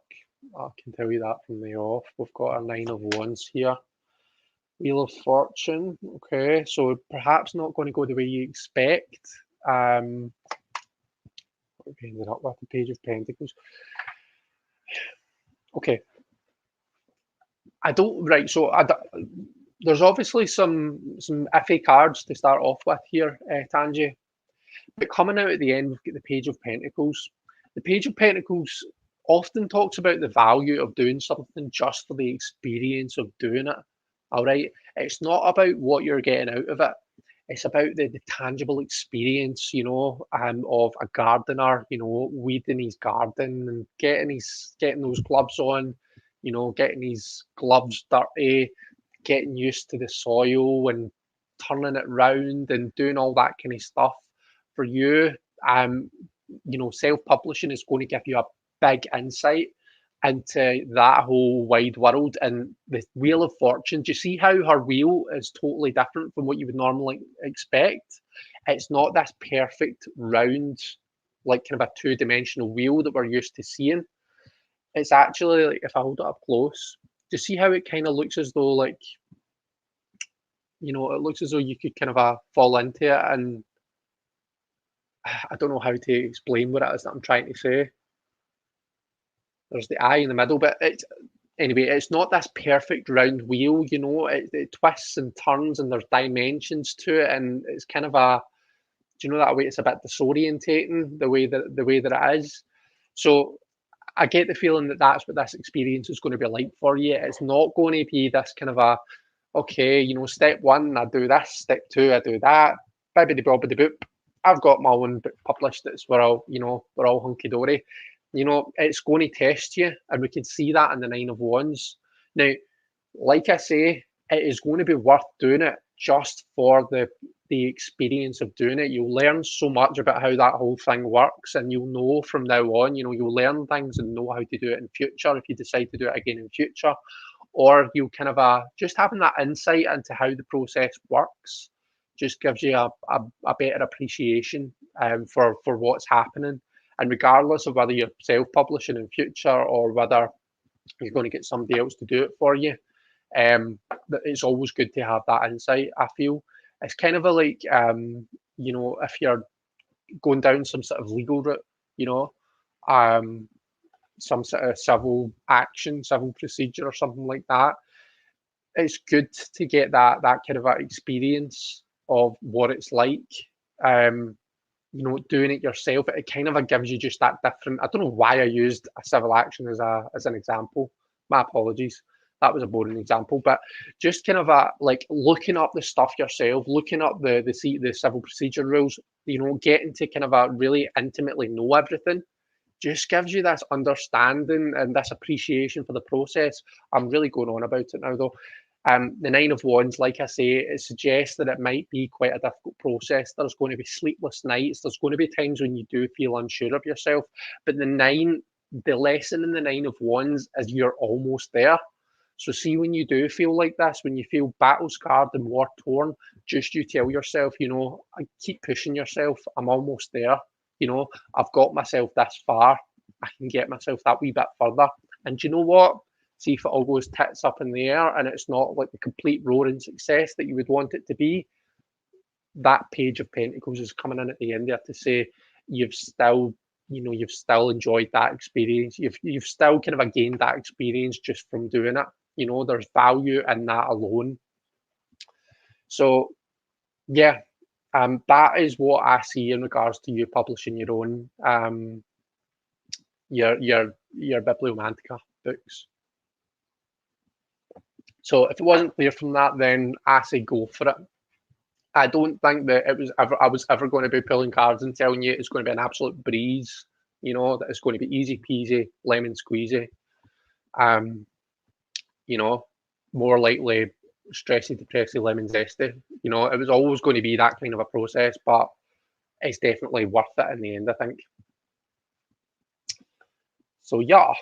I can tell you that from the off. We've got our 9 of Wands here. Wheel of Fortune. Okay, so perhaps not going to go the way you expect. What we ended up with the Page of Pentacles. Okay. There's obviously some iffy cards to start off with here, Tanji. But coming out at the end, we've got the Page of Pentacles. The Page of Pentacles often talks about the value of doing something just for the experience of doing it. All right. It's not about what you're getting out of it. It's about the tangible experience, of a gardener, weeding his garden and getting those gloves on, getting his gloves dirty, getting used to the soil and turning it round and doing all that kind of stuff. For you, self-publishing is going to give you a big insight into that whole wide world. And the Wheel of Fortune, do you see how her wheel is totally different from what you would normally expect? It's not this perfect round, like kind of a two-dimensional wheel that we're used to seeing. It's actually, like, if I hold it up close, do you see how it kind of looks as though, like, it looks as though you could kind of fall into it, and I don't know how to explain what it is that I'm trying to say. There's the eye in the middle, but it's not this perfect round wheel, it twists and turns and there's dimensions to it, and it's kind of that way it's a bit disorientating the way that it is. So I get the feeling that that's what this experience is going to be like for you. It's not going to be this kind of okay, step 1, I do this, step 2, I do that, bibbidi bobbidi boop. I've got my own book published. We're all hunky dory. It's going to test you, and we can see that in the 9 of Wands. Now, like I say, it is going to be worth doing it just for the experience of doing it. You'll learn so much about how that whole thing works, and you'll know from now on, you'll learn things and know how to do it in future if you decide to do it again in future. Or you kind of just having that insight into how the process works just gives you a better appreciation for what's happening. And regardless of whether you're self-publishing in future or whether you're going to get somebody else to do it for you, it's always good to have that insight. I feel it's kind of if you're going down some sort of legal route, some sort of civil action, civil procedure or something like that, it's good to get that kind of experience of what it's like. Doing it yourself, it kind of gives you just that different. I don't know why I used a civil action as an example. My apologies. That was a boring example, but just kind of like looking up the stuff yourself, looking up the civil procedure rules, getting to kind of really intimately know everything, just gives you this understanding and this appreciation for the process. I'm really going on about it now, though. The 9 of Wands, like I say, it suggests that it might be quite a difficult process. There's going to be sleepless nights. There's going to be times when you do feel unsure of yourself. But the lesson in the 9 of Wands is you're almost there. So see, when you do feel like this, when you feel battle scarred and war torn, just you tell yourself, keep pushing yourself. I'm almost there. I've got myself this far. I can get myself that wee bit further. And do you know what? See, if it all goes tits up in the air and it's not like the complete roaring success that you would want it to be, that Page of Pentacles is coming in at the end there to say you've still enjoyed that experience. You've still kind of gained that experience just from doing it. There's value in that alone. So yeah, that is what I see in regards to you publishing your own your Bibliomantica books. So if it wasn't clear from that, then I say go for it. I don't think that I was ever going to be pulling cards and telling you it's going to be an absolute breeze, that it's going to be easy peasy, lemon squeezy. More likely stressy, depressy, lemon zesty. It was always going to be that kind of a process, but it's definitely worth it in the end, I think. So yeah, I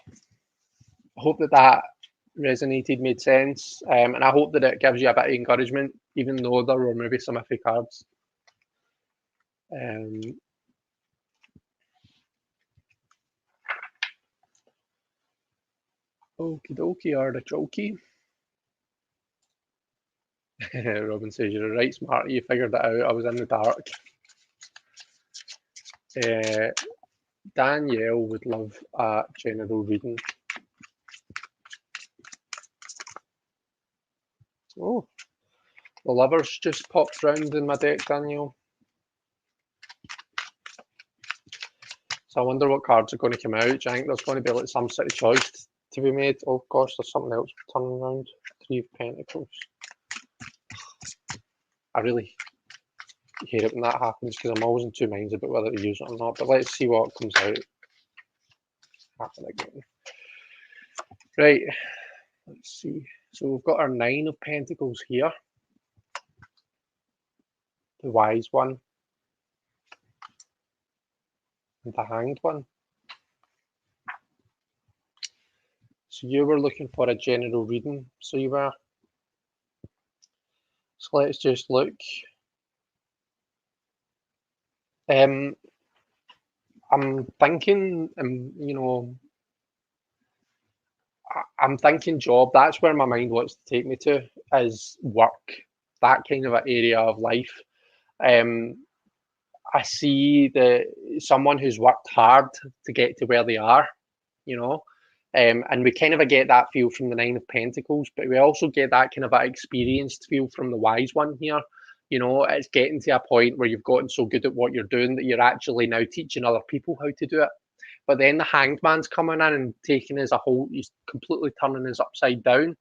hope that resonated, made sense, and I hope that it gives you a bit of encouragement, even though there were maybe some iffy cards. Okie dokie, artichoke. Robin says you're right, smart. You figured it out. I was in the dark. Danielle would love a general reading. Oh, the lovers just popped round in my deck, Danielle. So I wonder what cards are going to come out. Do you think there's going to be like some sort of choice to be made? Oh gosh, there's something else turning around. 3 of Pentacles. I really hate it when that happens because I'm always in two minds about whether to use it or not. But let's see what comes out. Happen again. Right. Let's see. So we've got our 9 of Pentacles here. The Wise one. And the Hanged one. So you were looking for a general reading. So you were. So let's just look. I'm thinking, you know, I'm thinking job. That's where my mind wants to take me to, is work. That kind of an area of life. I see someone who's worked hard to get to where they are, you know, and we kind of get that feel from the 9 of Pentacles, but we also get that kind of an experienced feel from the Wise one here. You know, it's getting to a point where you've gotten so good at what you're doing that you're actually now teaching other people how to do it. But then the Hanged Man's coming in and taking as a whole, he's completely turning us upside down.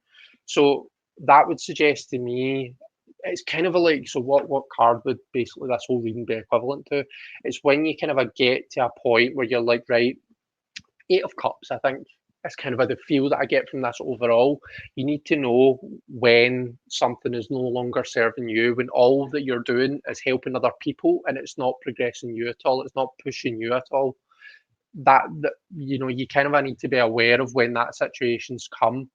So that would suggest to me, it's kind of like, so what card would basically this whole reading be equivalent to? It's when you kind of get to a point where you're like, right, 8 of Cups, I think. It's kind of the feel that I get from this overall. You need to know when something is no longer serving you, when all that you're doing is helping other people and it's not progressing you at all, it's not pushing you at all. That you know, you kind of need to be aware of when that situation's come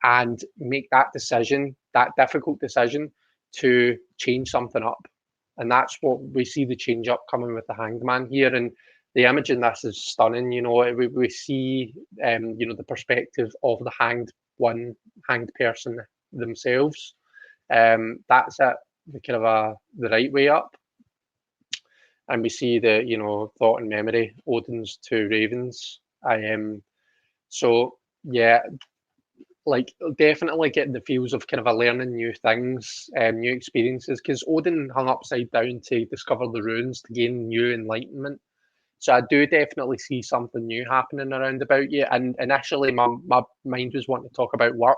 and make that decision, that difficult decision, to change something up. And that's what we see the change up coming with the Hanged Man here. And the image in this is stunning. You know, we see, you know, the perspective of the hanged person themselves. That's it, the kind of the right way up. And we see the, you know, thought and memory, Odin's 2 ravens. So yeah, like definitely getting the feels of kind of a learning new things, new experiences, because Odin hung upside down to discover the runes to gain new enlightenment. So I do definitely see something new happening around about you. And initially my mind was wanting to talk about work,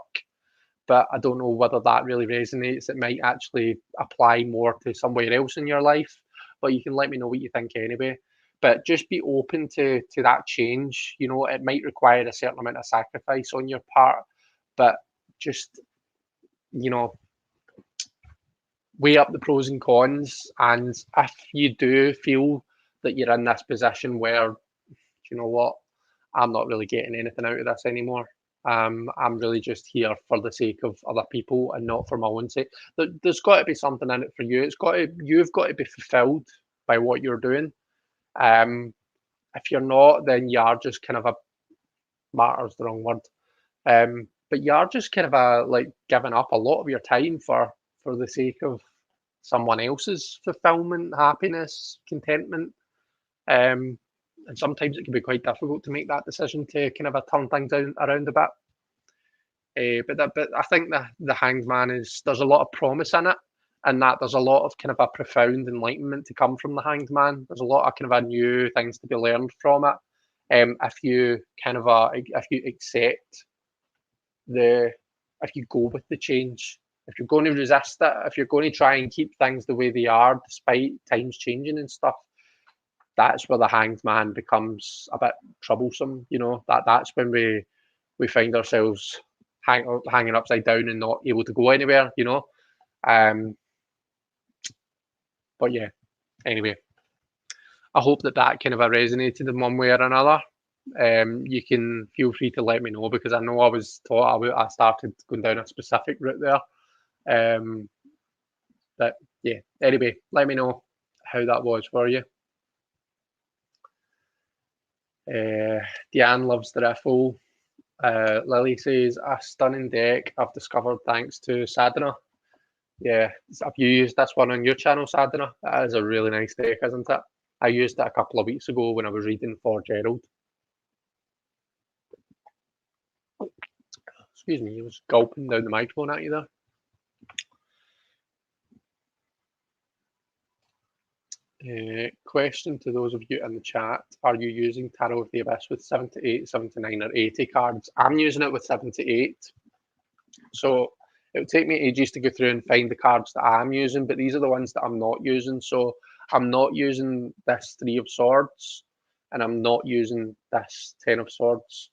but I don't know whether that really resonates. It might actually apply more to somewhere else in your life, but you can let me know what you think anyway. But just be open to that change. You know, it might require a certain amount of sacrifice on your part, but just, you know, weigh up the pros and cons. And if you do feel that you're in this position where, you know what, I'm not really getting anything out of this anymore. I'm really just here for the sake of other people and not for my own sake. There's got to be something in it for you. You've got to be fulfilled by what you're doing. If you're not, then you are just kind of a martyr's the wrong word. But you are just kind of like giving up a lot of your time for the sake of someone else's fulfillment, happiness, contentment. And sometimes it can be quite difficult to make that decision to kind of turn things around a bit. But I think the Hanged Man there's a lot of promise in it, and that there's a lot of kind of a profound enlightenment to come from the Hanged Man. There's a lot of kind of new things to be learned from it. If you kind of if you accept if you go with the change, if you're going to resist it, if you're going to try and keep things the way they are despite times changing and stuff, that's where the Hanged Man becomes a bit troublesome. You know, that's when we find ourselves hanging upside down and not able to go anywhere. You know, but yeah. Anyway, I hope that kind of resonated in one way or another. you can feel free to let me know, because I know I was taught I started going down a specific route there. But yeah, anyway, let me know how that was for you. Deanne loves the riffle. Lily says, a stunning deck I've discovered thanks to Sadhana. Yeah, have you used this one on your channel, Sadhana? That is a really nice deck, isn't it? I used it a couple of weeks ago when I was reading for Gerald. Excuse me, I was gulping down the microphone at you there. Question to those of you in the chat: are you using Tarot of the Abyss with 78, 79, or 80 cards? I'm using it with 78. So it would take me ages to go through and find the cards that I'm using, but these are the ones that I'm not using. So I'm not using this Three of Swords, and I'm not using this Ten of Swords.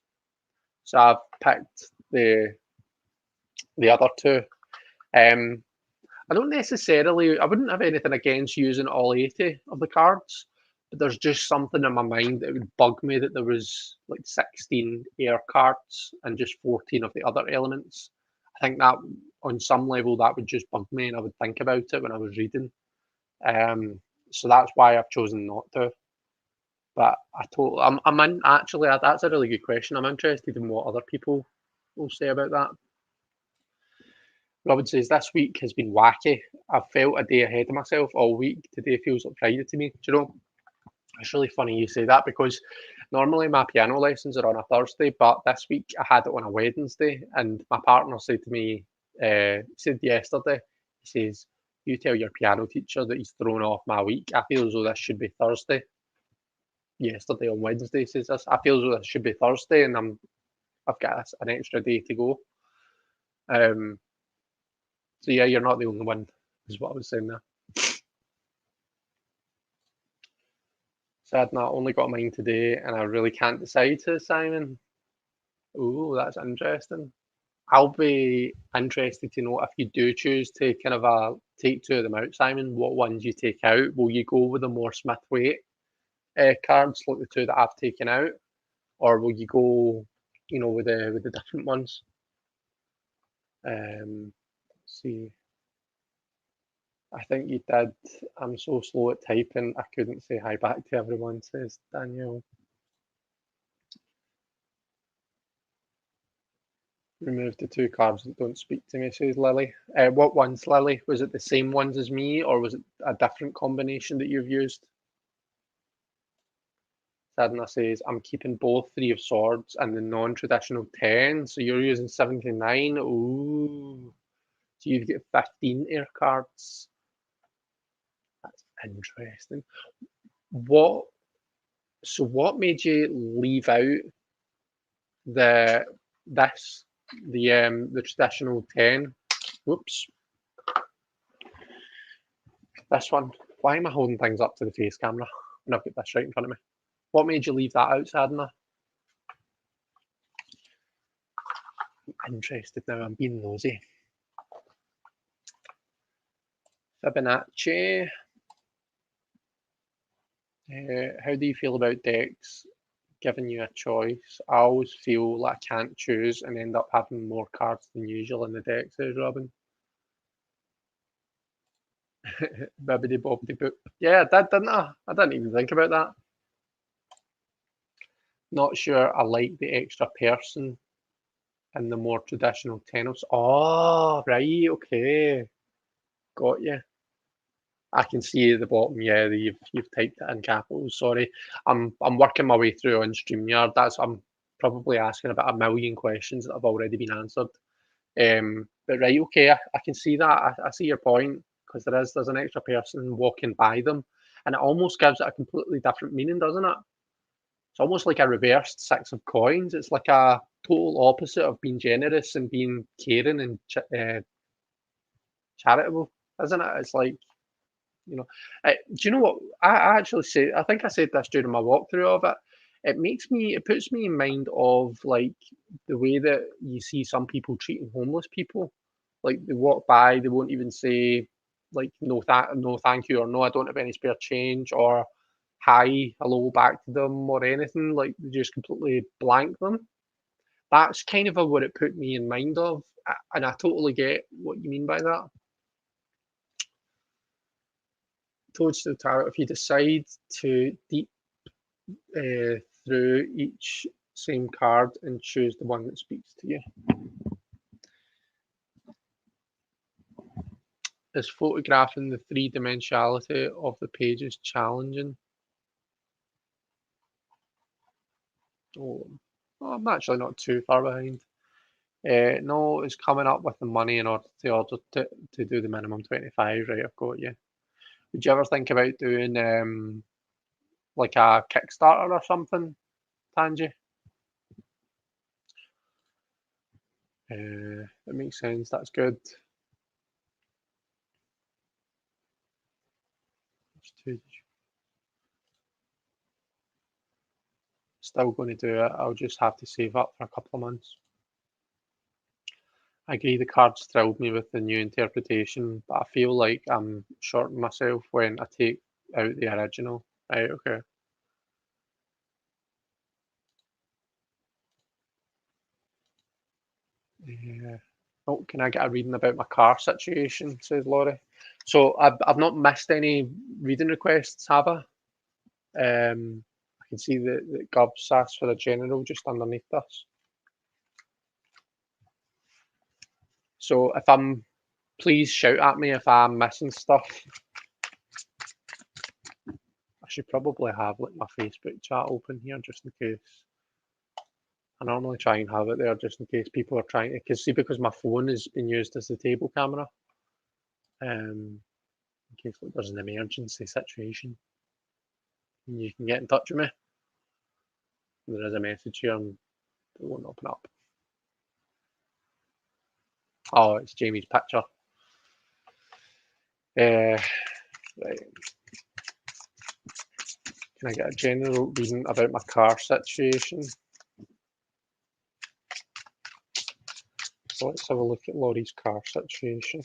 So I've picked the other two. I don't necessarily, I wouldn't have anything against using all 80 of the cards, but there's just something in my mind that would bug me that there was like 16 air cards and just 14 of the other elements. I think that on some level that would just bug me, and I would think about it when I was reading. So that's why I've chosen not to. But I'm in, actually, that's a really good question. I'm interested in what other people will say about that. Robin says, this week has been wacky. I've felt a day ahead of myself all week. Today feels like Friday to me. Do you know, it's really funny you say that, because normally my piano lessons are on a Thursday, but this week I had it on a Wednesday, and my partner said to me, said yesterday, he says, you tell your piano teacher that he's thrown off my week. I feel as though this should be Thursday. Yesterday on Wednesday, he says this. I feel as though this should be Thursday, and I've got an extra day to go. So yeah, you're not the only one, is what I was saying there. Sadna, only got mine today, and I really can't decide, says Simon. Oh, that's interesting. I'll be interested to know if you do choose to kind of take two of them out, Simon, what ones you take out. Will you go with the more Smith-Waite cards, like the two that I've taken out, or will you go, with the different ones? Let's see. I think you did. I'm so slow at typing, I couldn't say hi back to everyone, says Daniel. Remove the two cards that don't speak to me, says Lily. What ones, Lily? Was it the same ones as me, or was it a different combination that you've used? Sadna says, I'm keeping both Three of Swords and the non-traditional 10, so you're using 79. Ooh. So you've got 15 air cards. That's interesting. What made you leave out the traditional 10? Whoops. This one. Why am I holding things up to the face camera when I've got this right in front of me? What made you leave that out, Sadna? I'm interested now. I'm being nosy. Fibonacci. How do you feel about decks giving you a choice? I always feel like I can't choose and end up having more cards than usual in the deck, says Robin. Bibbidi bobbidi boop. Yeah, I did, didn't I? I didn't even think about that. Not sure I like the extra person in the more traditional tennis. Oh, right, okay. Got you. I can see at the bottom, yeah, you've typed it in capitals. Sorry, I'm working my way through on StreamYard. I'm probably asking about a million questions that have already been answered. But right, okay, I can see that. I see your point, because there's an extra person walking by them, and it almost gives it a completely different meaning, doesn't it? It's almost like a reversed Six of Coins. It's like a total opposite of being generous and being caring and charitable, isn't it? It's like, do you know what? I actually say, I think I said this during my walkthrough of it. It puts me in mind of like the way that you see some people treating homeless people. Like they walk by, they won't even say like no thank you, or no, I don't have any spare change, or high, a low back to them or anything, like they just completely blank them. That's kind of what it put me in mind of, and I totally get what you mean by that. Toadstool Tarot, if you decide to deep through each same card and choose the one that speaks to you. Is photographing the three-dimensionality of the pages challenging? Oh, I'm actually not too far behind. No, it's coming up with the money in order to do the minimum 25. Right, I've got you. Would you ever think about doing like a Kickstarter or something, Tanji? That makes sense. That's good. Still going to do it. I'll just have to save up for a couple of months. I agree the cards thrilled me with the new interpretation, but I feel like I'm shorting myself when I take out the original. Right, okay. Yeah. Oh, can I get a reading about my car situation? Says Laurie. So I've not missed any reading requests, have I? I can see that Gubs asked for a general just underneath this. So please shout at me if I'm missing stuff. I should probably have like my Facebook chat open here just in case. I normally try and have it there just in case people are trying to, because my phone has been used as the table camera. In case there's an emergency situation, you can get in touch with me. There is a message here and it won't open up. Oh, it's Jamie's picture. Right. Can I get a general reading about my car situation? So let's have a look at Laurie's car situation.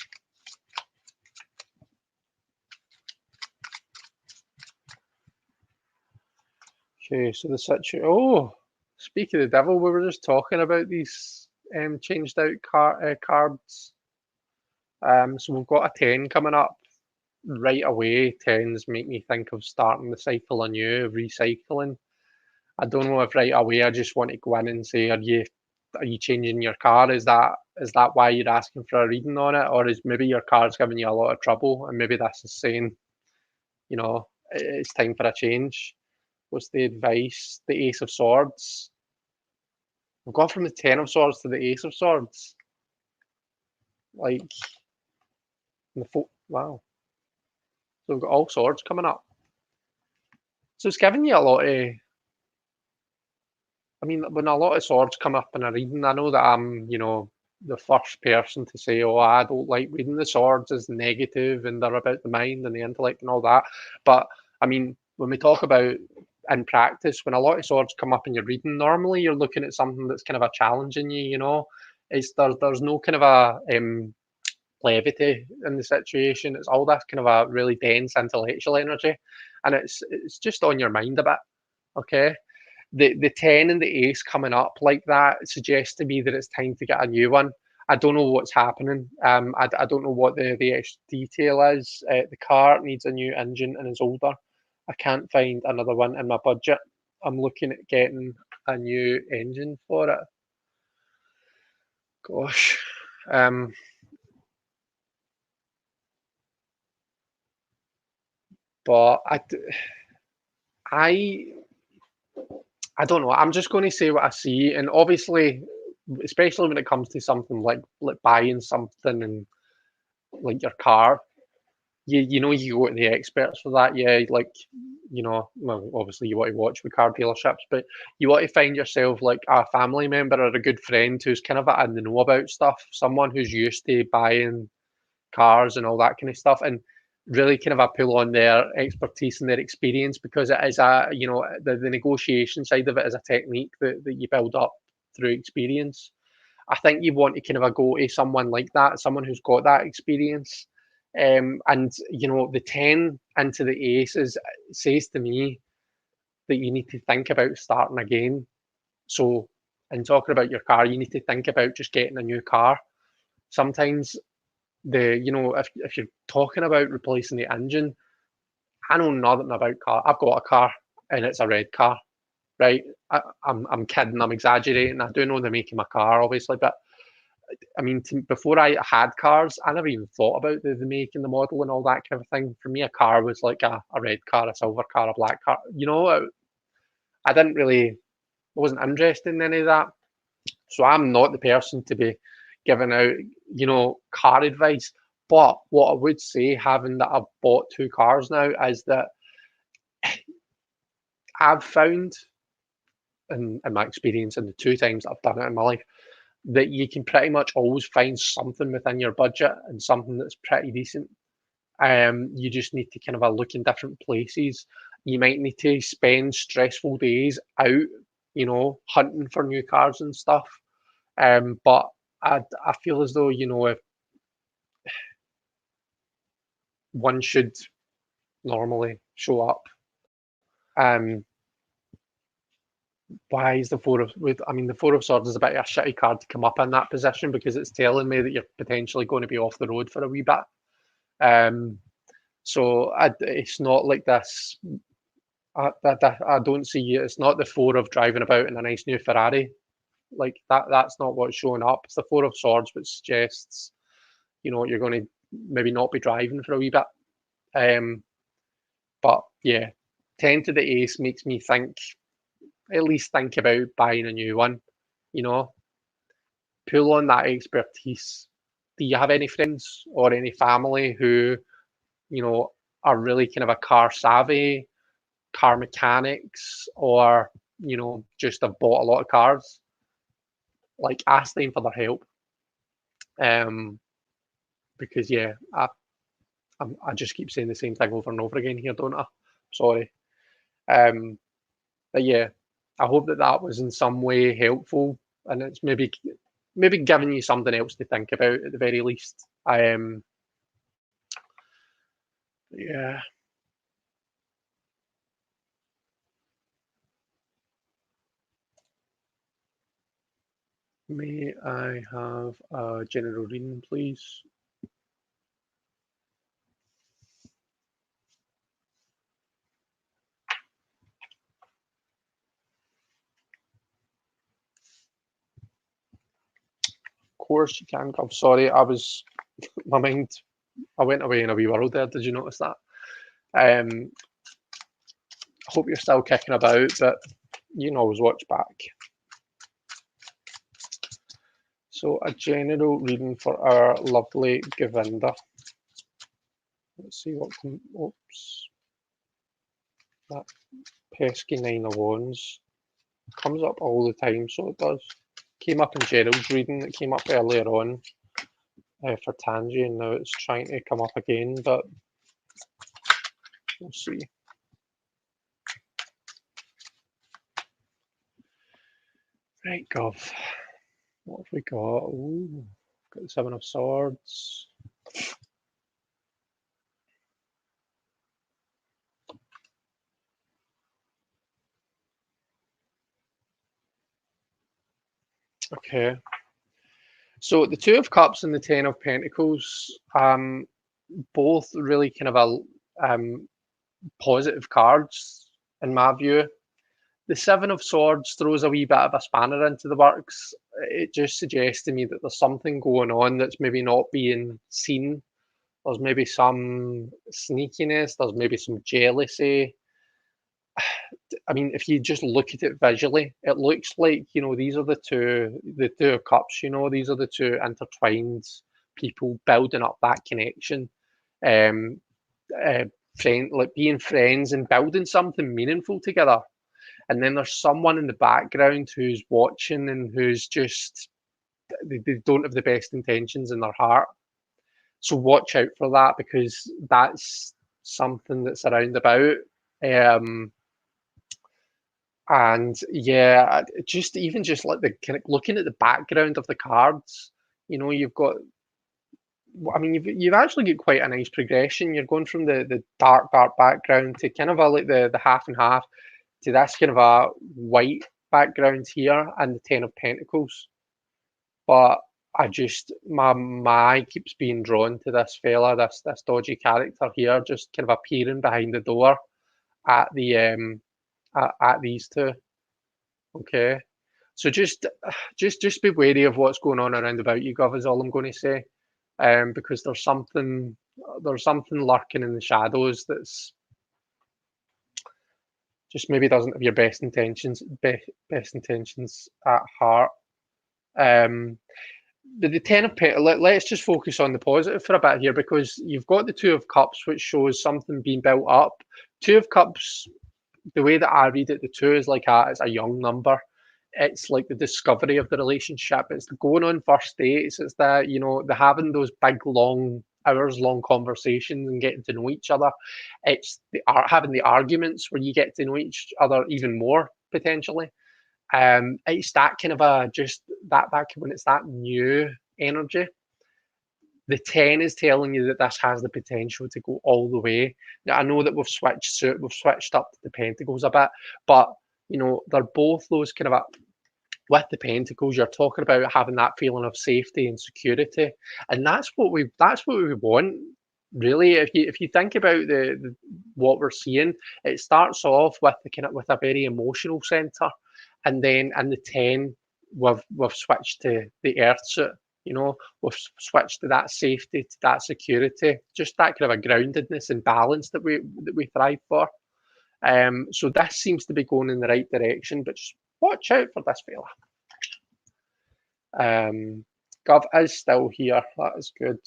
Okay, so the situation. Oh, speak of the devil, we were just talking about these changed out cards. So we've got a 10 coming up right away. 10s make me think of starting the cycle anew, of recycling. I don't know if right away I just want to go in and say, are you changing your car? Is that why you're asking for a reading on it, or is maybe your car's giving you a lot of trouble, and maybe this is saying, you know, it's time for a change? What's the advice? The Ace of Swords. We've gone from the 10 of Swords to the Ace of Swords. Like, wow. So we've got all swords coming up. So it's giving you a lot of. I mean, when a lot of swords come up in a reading, I know that I'm, the first person to say, oh, I don't like reading the swords as negative and they're about the mind and the intellect and all that. But I mean, when we talk about in practice, when a lot of swords come up in your reading, normally you're looking at something that's kind of a challenge in you. There's no kind of a levity in the situation. It's all that kind of a really dense intellectual energy, and it's just on your mind a bit. Okay, the 10 and the ace coming up like that suggests to me that it's time to get a new one. I don't know what's happening. I don't know what the extra detail is. The car needs a new engine and is older. I can't find another one in my budget. I'm looking at getting a new engine for it. Gosh. But I don't know. I'm just going to say what I see, and obviously, especially when it comes to something like buying something and like your car, you go to the experts for that. Yeah, like well, obviously you want to watch with car dealerships, but you want to find yourself like a family member or a good friend who's kind of in the know about stuff, someone who's used to buying cars and all that kind of stuff, and really kind of a pull on their expertise and their experience, because it is the negotiation side of it is a technique that you build up through experience. I think you want to kind of go to someone like that, someone who's got that experience. And the 10 into the aces says to me that you need to think about starting again. So in talking about your car, you need to think about just getting a new car. Sometimes if you're talking about replacing the engine, I know nothing about car. I've got a car and it's a red car, right? I'm kidding, I'm exaggerating. I do know the make of my car, obviously, but I mean, before I had cars, I never even thought about the make and the model and all that kind of thing. For me, a car was like a red car, a silver car, a black car. I didn't really, I wasn't interested in any of that. So I'm not the person to be giving out, car advice. But what I would say, having that I've bought two cars now, is that I've found, in my experience, in the two times that I've done it in my life, that you can pretty much always find something within your budget and something that's pretty decent. You just need to kind of look in different places. You might need to spend stressful days out, hunting for new cars and stuff. But I feel as though, if one should normally show up. Why is the Four of the Four of Swords is a bit of a shitty card to come up in that position because it's telling me that you're potentially going to be off the road for a wee bit. So it's not like this. I don't see it's not the Four of driving about in a nice new Ferrari. Like that's not what's showing up. It's the Four of Swords, which suggests, you're going to maybe not be driving for a wee bit. But yeah, 10 to the ace makes me at least think about buying a new one, pull on that expertise. Do you have any friends or any family who, are really kind of a car savvy, car mechanics, or, just have bought a lot of cars? Like, ask them for their help. Because yeah, I just keep saying the same thing over and over again here, don't I? Sorry. But yeah, I hope that was in some way helpful, and it's maybe giving you something else to think about at the very least. Yeah. May I have a general reading, please? Of course you can. I'm sorry, my mind, I went away in a wee world there. Did you notice that? I hope you're still kicking about, but you can always watch back. So a general reading for our lovely Govinda. Let's see what can, oops. That pesky 9 of Wands comes up all the time, so it does. Came up in Gerald's reading, it came up earlier on for Tangi, and now it's trying to come up again, but we'll see. Right, Gov. What have we got? Ooh, got the Seven of Swords. Okay. So the Two of Cups and the Ten of Pentacles, both really kind of positive cards in my view. The Seven of Swords throws a wee bit of a spanner into the works. It just suggests to me that there's something going on that's maybe not being seen. There's maybe some sneakiness, there's maybe some jealousy. I mean, if you just look at it visually, it looks like, these are the two of cups, these are the two intertwined people building up that connection. Like being friends and building something meaningful together. And then there's someone in the background who's watching and who's just, they don't have the best intentions in their heart. So watch out for that, because that's something that's around about. And yeah, just like the kind of looking at the background of the cards, you've got, I mean, you've actually got quite a nice progression. You're going from the dark background to kind of like the half and half. to this kind of a white background here and the Ten of Pentacles. But I just, my eye keeps being drawn to this fella, this dodgy character here, just kind of appearing behind the door at the at these two. Okay, so just be wary of what's going on around about you, Gov, is all I'm going to say. Because there's something lurking in the shadows that's just maybe doesn't have your best intentions at heart. But the Ten of Pentacles, let's just focus on the positive for a bit here, because you've got the Two of Cups, which shows something being built up. Two of Cups, the way that I read it, the two is like it's a young number. It's like the discovery of the relationship. It's going on first dates. It's that, you know, the having those big, long, hours-long conversations and getting to know each other. It's the having the arguments where you get to know each other even more potentially. It's that kind of a just that when it's that new energy. The 10 is telling you that this has the potential to go all the way. Now, I know that we've switched up to the Pentacles a bit, but you know, they're both those kind of with the Pentacles, you're talking about having that feeling of safety and security, and that's what we want. Really, if you think about the what we're seeing, it starts off with a very emotional center, and then in the 10, we've switched to the Earth suit. You know, we've switched to that safety, to that security, just that kind of a groundedness and balance that we thrive for. So this seems to be going in the right direction, but just watch out for this fella. Gov is still here. That is good.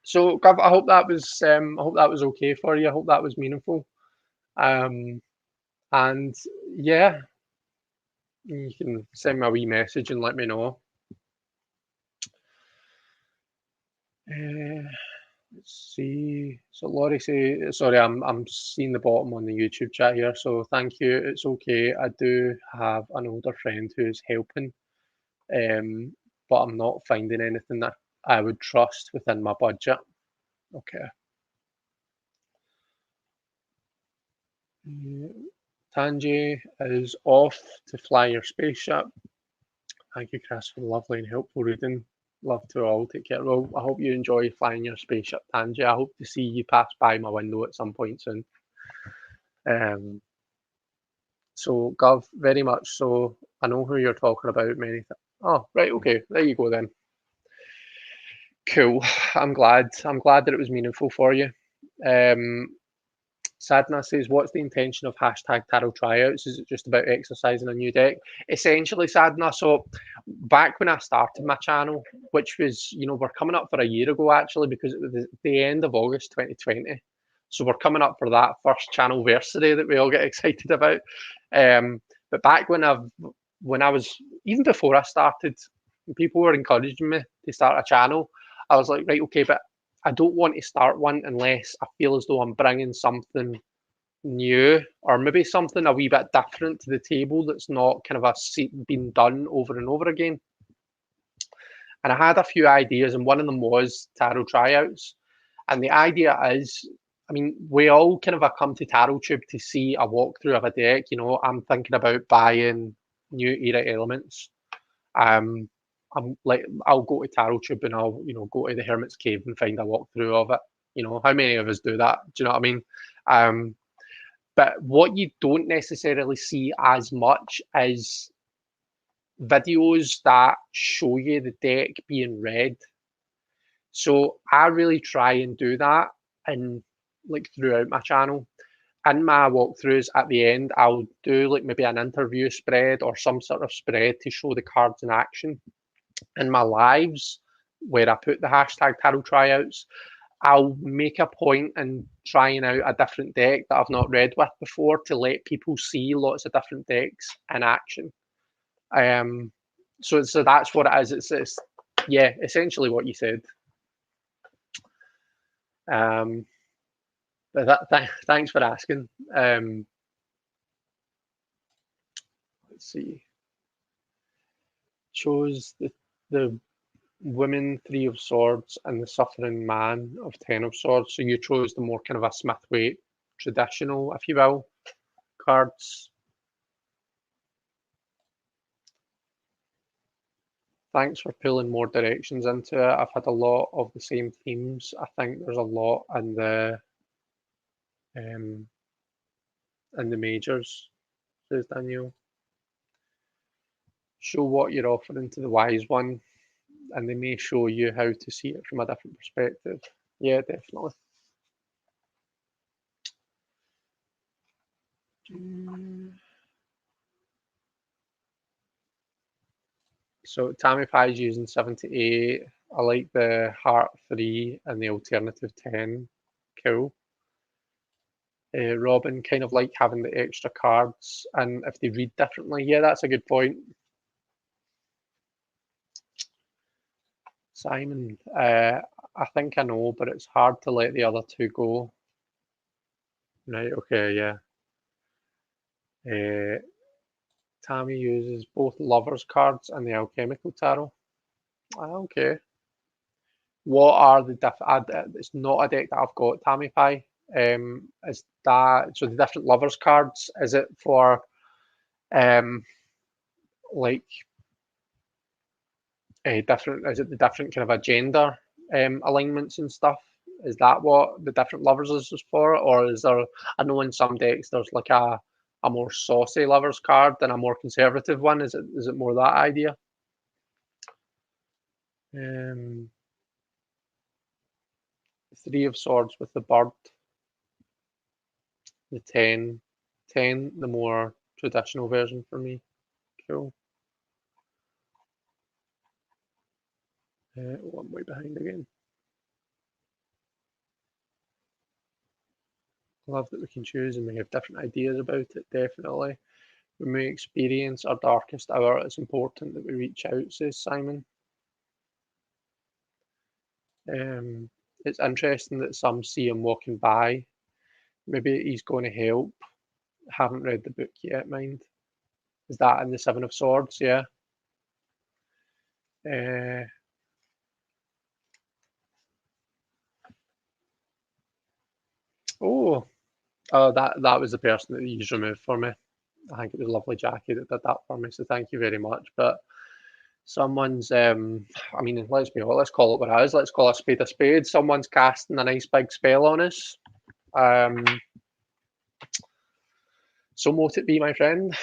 So Gov, I hope that was okay for you. I hope that was meaningful. And yeah, you can send me a wee message and let me know. Let's see. So Laurie say, sorry, I'm seeing the bottom on the YouTube chat here. So thank you. It's okay. I do have an older friend who's helping, but I'm not finding anything that I would trust within my budget. Okay. Tanji is off to fly your spaceship. Thank you, Chris, for the lovely and helpful reading. Love to all. Take care. Well, I hope you enjoy flying your spaceship, Tanji. I hope to see you pass by my window at some point soon. So, Gov, very much so. I know who you're talking about. Oh, right. Okay. There you go then. Cool. I'm glad that it was meaningful for you. Sadna says, what's the intention of hashtag tarot tryouts? Is it just about exercising a new deck? Essentially, Sadna, so back when I started my channel, which was, you know, we're coming up for a year ago actually, because it was the end of August 2020. So we're coming up for that first channelversary that we all get excited about. But back when I was, even before I started, people were encouraging me to start a channel. I was like, right, okay, but I don't want to start one unless I feel as though I'm bringing something new, or maybe something a wee bit different to the table that's not kind of been done over and over again. And I had a few ideas, and one of them was tarot tryouts. And the idea is, I mean, we all kind of come to TarotTube to see a walkthrough of a deck. You know, I'm thinking about buying new era elements. I'm like, I'll go to TarotTube and I'll, you know, go to the Hermit's Cave and find a walkthrough of it. You know, how many of us do that? Do you know what I mean? But what you don't necessarily see as much is videos that show you the deck being read. So I really try and do that, and like throughout my channel. In my walkthroughs at the end, I'll do like maybe an interview spread or some sort of spread to show the cards in action. In my lives, where I put the hashtag tarot tryouts, I'll make a point in trying out a different deck that I've not read with before to let people see lots of different decks in action. So that's what it is. It's yeah, essentially what you said. But thanks for asking. Let's see. Chose the women, Three of Swords, and the suffering man of Ten of Swords. So you chose the more kind of a Smith-Waite traditional, if you will. cards. Thanks for pulling more directions into it. I've had a lot of the same themes. I think there's a lot in the majors, says Daniel. Show what you're offering to the wise one, and they may show you how to see it from a different perspective. Yeah, definitely. So Tammy Pie's using 78. I like the heart 3 and the alternative 10. Cool. Robin, kind of like having the extra cards, and if they read differently. Yeah, that's a good point. Simon, I think I know, but it's hard to let the other two go. Right, okay, yeah. Tammy uses both Lovers cards and the Alchemical Tarot. Okay. What are the it's not a deck that I've got, Tammy Pie. Is that so the different Lovers cards, is it for like different, is it the different kind of agenda alignments and stuff? Is that what the different Lovers is for? Or is there, I know in some decks there's like a more saucy Lovers card than a more conservative one. Is it more that idea? Three of Swords with the bird. The 10. 10, the more traditional version for me. Cool. Oh, I'm way behind again. Love that we can choose and we have different ideas about it, definitely. When we experience our darkest hour, it's important that we reach out, says Simon. It's interesting that some see him walking by. Maybe he's going to help. Haven't read the book yet, mind. Is that in the Seven of Swords? Yeah. Oh, that was the person that you removed for me. I think it was lovely Jackie that did that for me, so thank you very much. But someone's, I mean, let's call it what it is. Let's call a spade a spade. Someone's casting a nice big spell on us. So mote it be, my friend.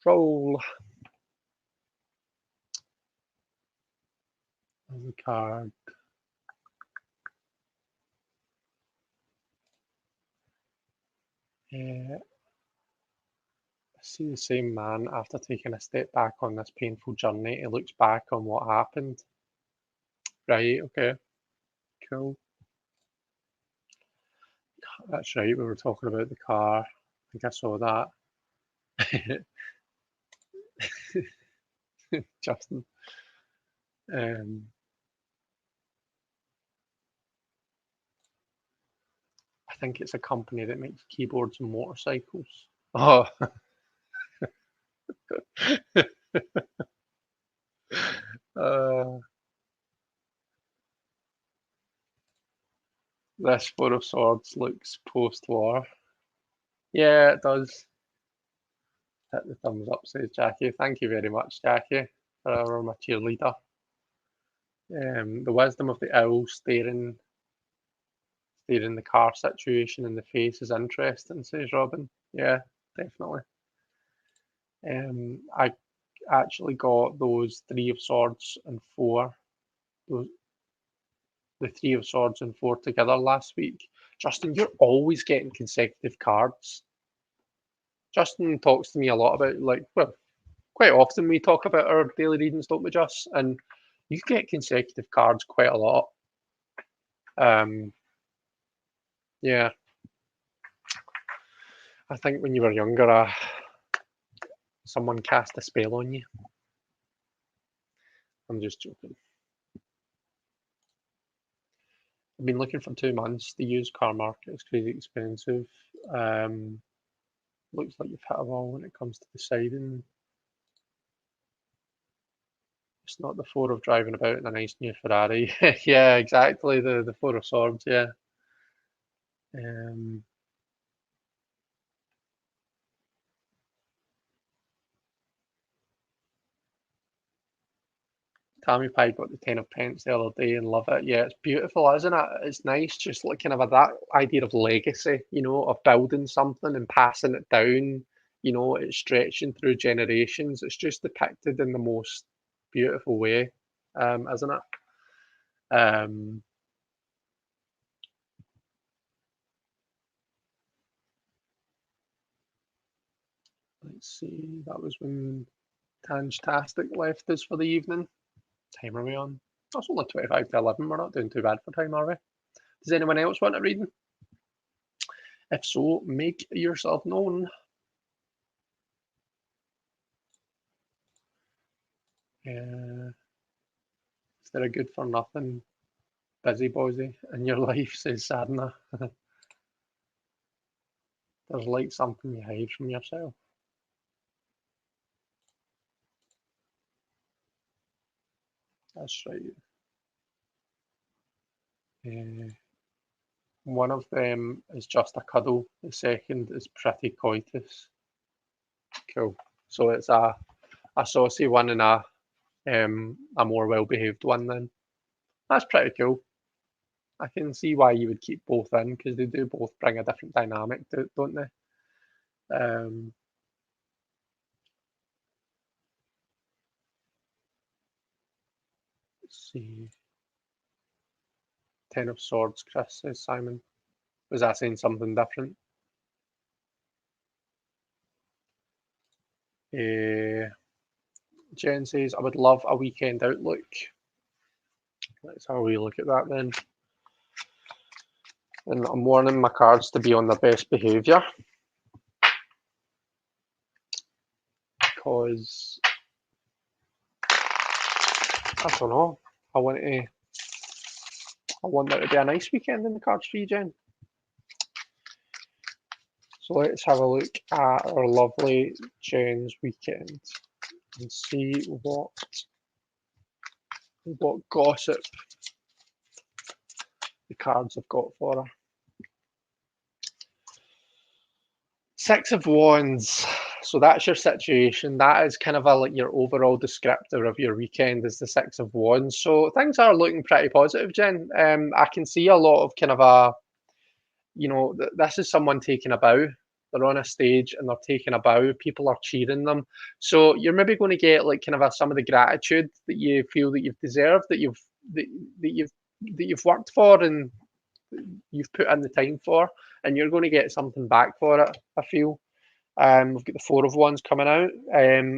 Roll. The card. I see the same man after taking a step back on this painful journey. He looks back on what happened. Right, okay. Cool. That's right, we were talking about the car. I think I saw that. Justin. I think it's a company that makes keyboards and motorcycles. Oh. This Four of Swords looks post-war. Yeah, it does. Hit the thumbs up, says Jackie. Thank you very much, Jackie. For my cheerleader. The wisdom of the owl staring the car situation in the face is interesting, says Robin. Yeah, definitely. I actually got those Three of Swords and Four, the Three of Swords and Four together last week. Justin, you're always getting consecutive cards. Justin talks to me a lot about, like, well, quite often we talk about our daily readings, don't we, Just? And you get consecutive cards quite a lot. Yeah. I think when you were younger, someone cast a spell on you. I'm just joking. I've been looking for 2 months. The used car market is crazy expensive. Looks like you've hit a wall when it comes to deciding. It's not the Four of driving about in a nice new Ferrari. Yeah, exactly. The Four of Swords, yeah. Tammy Pie got the 10 of pence the other day and love it. Yeah, it's beautiful, isn't it? It's nice, just like kind of that idea of legacy, of building something and passing it down. It's stretching through generations. It's just depicted in the most beautiful way, isn't it? Let's see. That was when Tangetastic left us for the evening. Time are we on? That's only 25 to 11. We're not doing too bad for time, are we? Does anyone else want to read? If so, make yourself known. Is there a good for nothing busybody in your life, says Sadna? There's like something you hide from yourself. That's right. One of them is just a cuddle. The second is pretty coitus. Cool. So it's a saucy one and a more well-behaved one then. That's pretty cool. I can see why you would keep both in because they do both bring a different dynamic to it, don't they? Let's see. 10 of Swords, Chris, says Simon. Was that saying something different? Jen says, I would love a weekend outlook. Let's have a wee look at that then. And I'm warning my cards to be on their best behaviour. Because, I don't know, I want there to be a nice weekend in the cards for you, Jen. So let's have a look at our lovely Jen's weekend and see what gossip the cards have got for her. 6 of Wands. So that's your situation. That is kind of like your overall descriptor of your weekend is the 6 of Wands. So things are looking pretty positive, Jen. I can see a lot of kind of this is someone taking a bow. They're on a stage and they're taking a bow. People are cheering them. So you're maybe going to get like kind of some of the gratitude that you feel that you've deserved, that you've worked for and you've put in the time for, and you're going to get something back for it, I feel. We've got the 4 of Wands coming out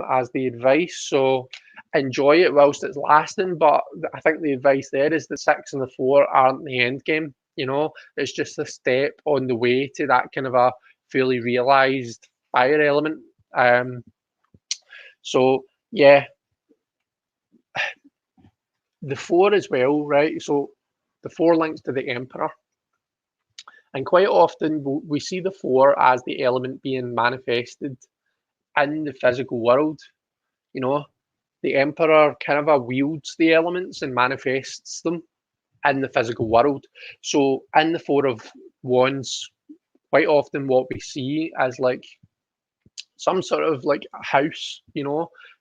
as the advice. So enjoy it whilst it's lasting. But I think the advice there is the 6 and the 4 aren't the end game. It's just a step on the way to that kind of a fully realized fire element. So yeah, the 4 as well, right? So the 4 links to the Emperor. And quite often we see the 4 as the element being manifested in the physical world. The Emperor kind of wields the elements and manifests them in the physical world. So in the 4 of Wands, quite often what we see is like some sort of like a house,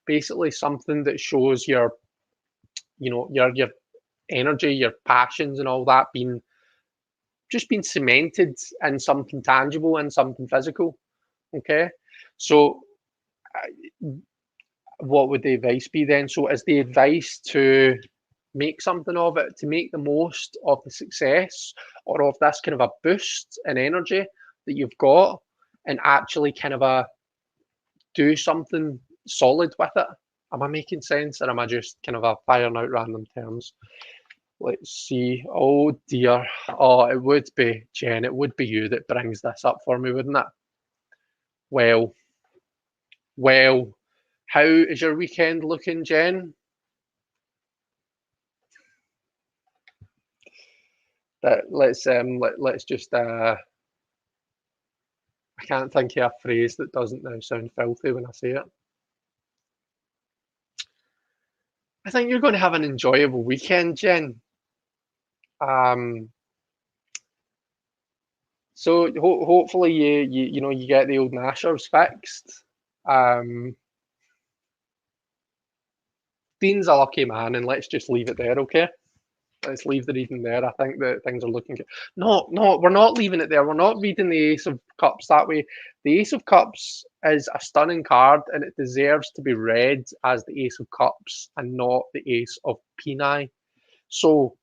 basically something that shows your energy, your passions and all that being cemented in something tangible and something physical. Okay. So what would the advice be then? So is the advice to make something of it, to make the most of the success or of this kind of a boost in energy that you've got and actually kind of do something solid with it? Am I making sense or am I just kind of firing out random terms? Let's see. Oh dear. Oh, it would be, Jen, it would be you that brings this up for me, wouldn't it? Well, how is your weekend looking, Jen? Let's just I can't think of a phrase that doesn't now sound filthy when I say it. I think you're going to have an enjoyable weekend, Jen. So hopefully you get the old Nashers fixed. Dean's a lucky man, and let's just leave it there, okay? Let's leave the reading there. I think that things are looking good. No, we're not leaving it there. We're not reading the Ace of Cups that way. The Ace of Cups is a stunning card, and it deserves to be read as the Ace of Cups and not the Ace of Peni. So,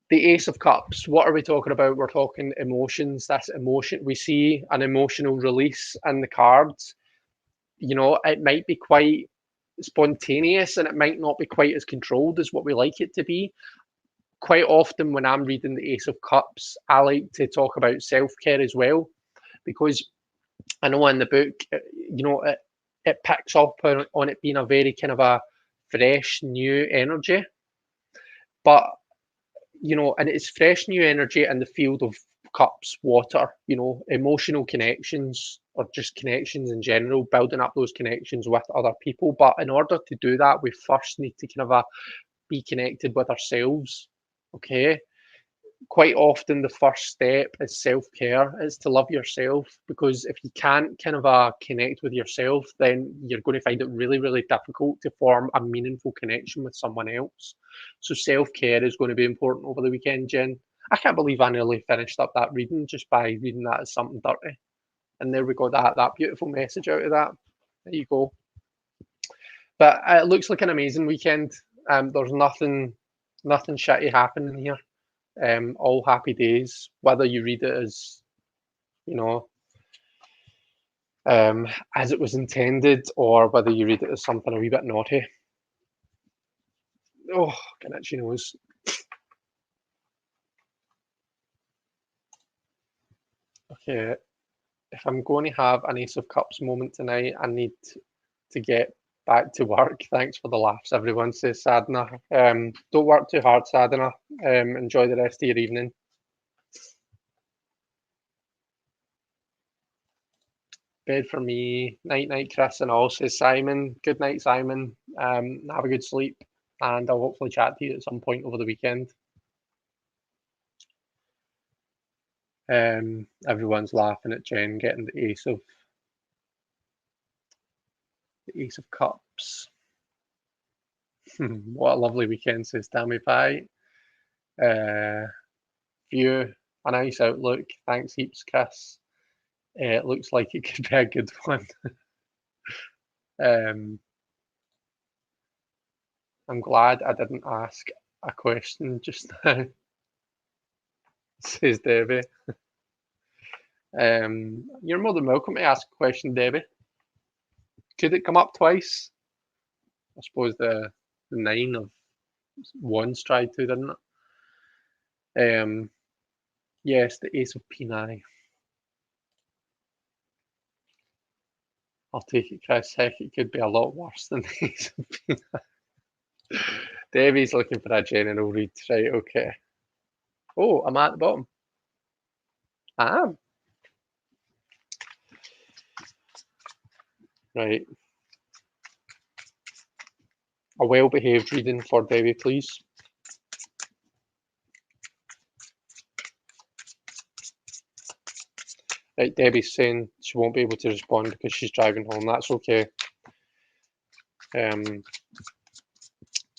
the Ace of Cups, what are we talking about? We're talking emotions. That's emotion. We see an emotional release in the cards. You know, it might be quite spontaneous and it might not be quite as controlled as what we like it to be. Quite often when I'm reading the Ace of Cups, I like to talk about self-care as well, because I know in the book, you know, it picks up on it being a very kind of a fresh, new energy. But, you know, and it's fresh, new energy in the field of cups, water, you know, emotional connections or just connections in general, building up those connections with other people. But in order to do that, we first need to kind of be connected with ourselves. Okay. Quite often the first step is self-care, is to love yourself, because if you can't kind of connect with yourself, then you're going to find it really, really difficult to form a meaningful connection with someone else. So self-care is going to be important over the weekend, Jen. I can't believe I nearly finished up that reading just by reading that as something dirty. And there we go, that beautiful message out of that. There you go. But it looks like an amazing weekend. There's nothing shitty happening here. All happy days, whether you read it as, you know, as it was intended, or whether you read it as something a wee bit naughty. Oh, get itchy nose. Okay, if I'm going to have an Ace of Cups moment tonight, I need to get back to work. Thanks for the laughs, everyone, says Sadhana. Don't work too hard, Sadhana. Enjoy the rest of your evening. Bed for me. Night, night, Chris and all, says Simon. Good night, Simon. Have a good sleep, and I'll hopefully chat to you at some point over the weekend. Everyone's laughing at Jen getting the Ace of Cups. What a lovely weekend, says Tammy Pie. View, a nice outlook. Thanks heaps, Chris. It looks like it could be a good one. I'm glad I didn't ask a question just now, says Debbie. You're more than welcome to ask a question, Debbie. Could it come up twice? I suppose the 9 of Wands tried to, didn't it? Yes, the Ace of Peni. I'll take it, Chris. Heck, it could be a lot worse than the Ace of Peni. Debbie's looking for a general read. Right, okay. Oh, I'm at the bottom. I am. Right. A well-behaved reading for Debbie, please. Right, Debbie's saying she won't be able to respond because she's driving home. That's okay.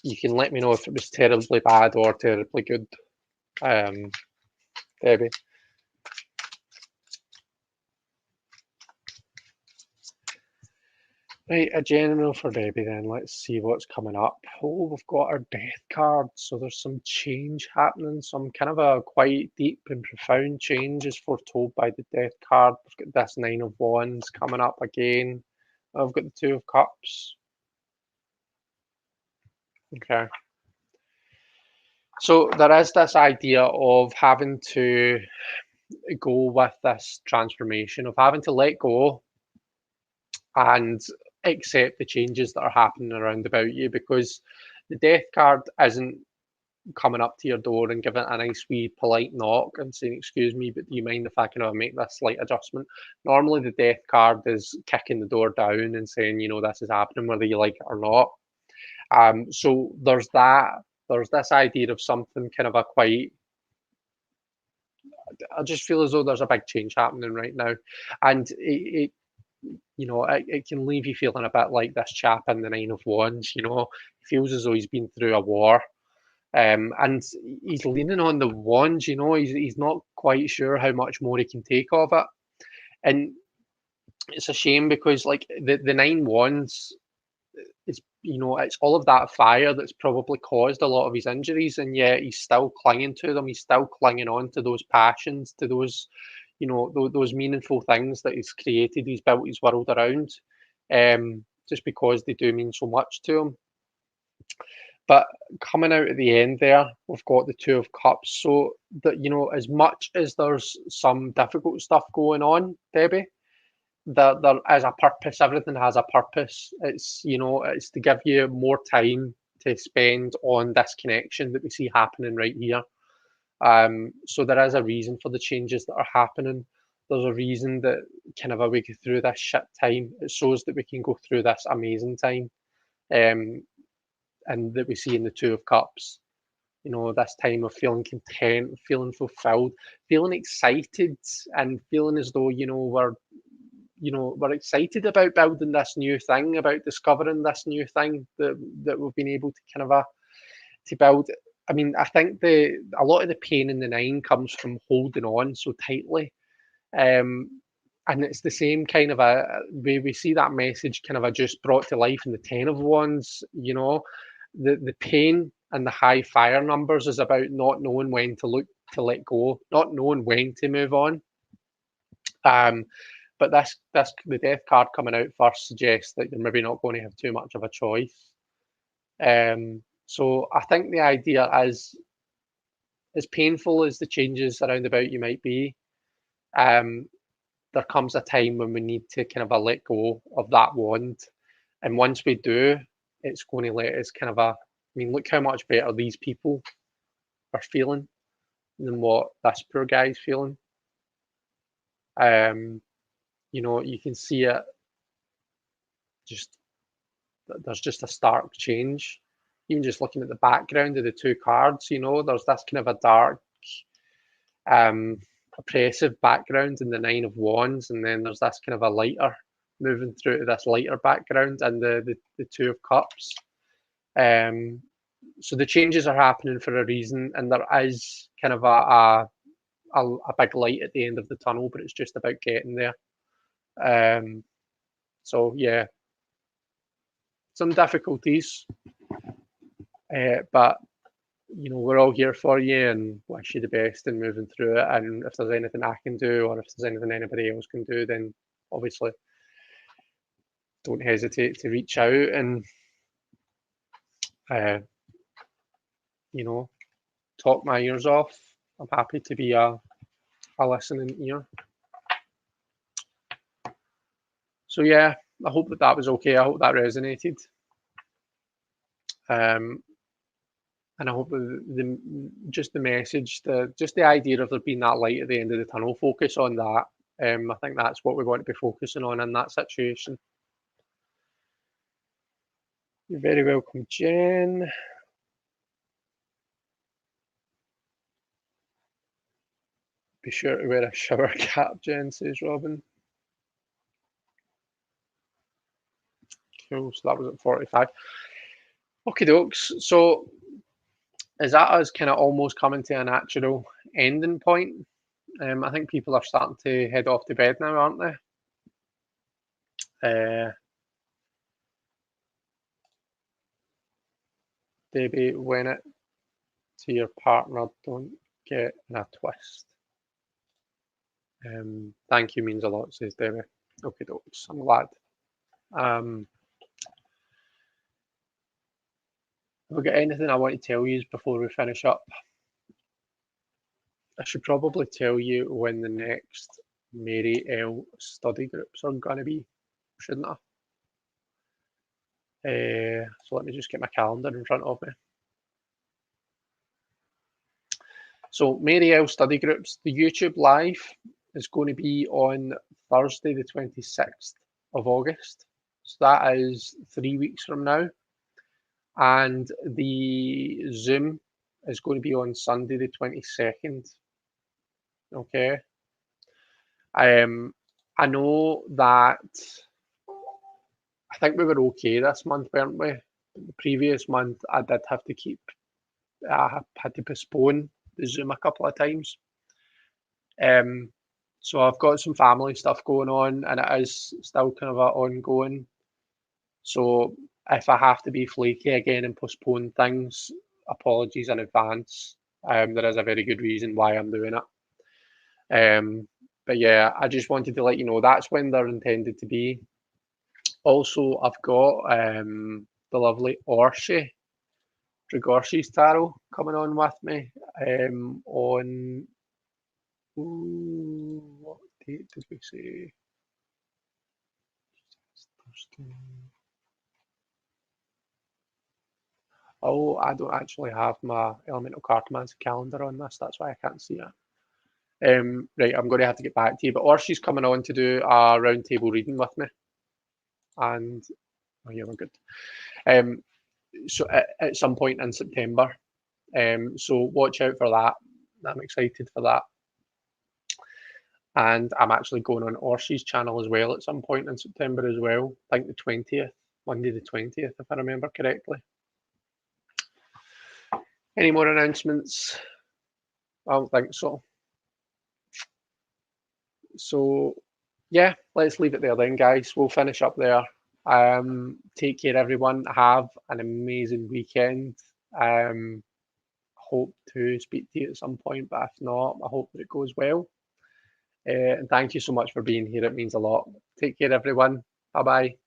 You can let me know if it was terribly bad or terribly good, Debbie. Right, a general for Debbie then. Let's see what's coming up. Oh, we've got our death card. So there's some change happening. Some kind of a quite deep and profound change is foretold by the death card. We've got this 9 of Wands coming up again. I've got the 2 of Cups. Okay. So there is this idea of having to go with this transformation, of having to let go and accept the changes that are happening around about you, because the death card isn't coming up to your door and giving a nice wee polite knock and saying, excuse me, but do you mind if I can make this slight adjustment? Normally the death card is kicking the door down and saying, you know, this is happening whether you like it or not. So there's this idea of something kind of a quite, I just feel as though there's a big change happening right now, and it you know, it can leave you feeling a bit like this chap in the Nine of Wands. You know, he feels as though he's been through a war. And he's leaning on the wands, you know, he's not quite sure how much more he can take of it. And it's a shame because like the nine wands is, you know, it's all of that fire that's probably caused a lot of his injuries, and yet he's still clinging to them. He's still clinging on to those passions, to those, you know, those meaningful things that he's created, he's built his world around, just because they do mean so much to him. But coming out at the end there, we've got the Two of Cups. So that, you know, as much as there's some difficult stuff going on, Debbie, there is a purpose. Everything has a purpose. It's, you know, it's to give you more time to spend on this connection that we see happening right here. So there is a reason for the changes that are happening. There's a reason that kind of we go through this shit time. It shows that we can go through this amazing time. And that we see in the Two of Cups. You know, this time of feeling content, feeling fulfilled, feeling excited, and feeling as though, you know, we're excited about building this new thing, about discovering this new thing that we've been able to kind of to build. I mean, I think a lot of the pain in the nine comes from holding on so tightly. And it's the same kind of we see that message kind of just brought to life in the Ten of Wands. You know, the pain and the high fire numbers is about not knowing when to let go, not knowing when to move on. But this the death card coming out first suggests that you're maybe not going to have too much of a choice. So I think the idea is, as painful as the changes around about you might be, there comes a time when we need to kind of let go of that wand. And once we do, it's going to let us kind of I mean, look how much better these people are feeling than what this poor guy's feeling. You know, you can see it just, there's just a stark change. Even just looking at the background of the two cards, you know, there's this kind of a dark, oppressive background in the Nine of Wands, and then there's this kind of a lighter moving through to this lighter background and the Two of Cups. So the changes are happening for a reason, and there is kind of a big light at the end of the tunnel, but it's just about getting there. So yeah, some difficulties, but you know, we're all here for you and wish you the best in moving through it. And if there's anything I can do, or if there's anything anybody else can do, then obviously don't hesitate to reach out and you know, talk my ears off. I'm happy to be a listening ear. So yeah, I hope that was okay. I hope that resonated. And I hope just the message, just the idea of there being that light at the end of the tunnel, focus on that. I think that's what we're going to be focusing on in that situation. You're very welcome, Jen. Be sure to wear a shower cap, Jen, says Robin. Cool, so that was at 45. Okay, dokes. So is that us kind of almost coming to a natural ending point? I think people are starting to head off to bed now, aren't they? Debbie, when it to your partner, don't get in a twist. Thank you means a lot, says Debbie. Okay, dokes. I'm glad. Have I got anything I want to tell you before we finish up? I should probably tell you when the next Mary L study groups are going to be, shouldn't I? So let me just get my calendar in front of me. So Mary L study groups, the YouTube live is going to be on Thursday, the 26th of August. So that is 3 weeks from now. And the Zoom is going to be on Sunday, the 22nd. Okay. I know that I think we were okay this month, weren't we? The previous month, I did have to I had to postpone the Zoom a couple of times. So I've got some family stuff going on, and it is still kind of ongoing. So if I have to be flaky again and postpone things, apologies in advance. There is a very good reason why I'm doing it. But yeah, I just wanted to let you know that's when they're intended to be. Also, I've got the lovely Orshi Dragorshi's Tarot coming on with me on what date did we say? Thursday. Oh, I don't actually have my Elemental Cartomancer calendar on this. That's why I can't see it. Right, I'm going to have to get back to you. But Orshi's coming on to do a roundtable reading with me. And, oh yeah, we're good. So at some point in September. So watch out for that. I'm excited for that. And I'm actually going on Orshi's channel as well at some point in September as well. I think the 20th, Monday the 20th, if I remember correctly. Any more announcements? I don't think so. So, yeah, let's leave it there then, guys. We'll finish up there. Take care, everyone. Have an amazing weekend. Hope to speak to you at some point, but if not, I hope that it goes well. And thank you so much for being here. It means a lot. Take care, everyone. Bye bye.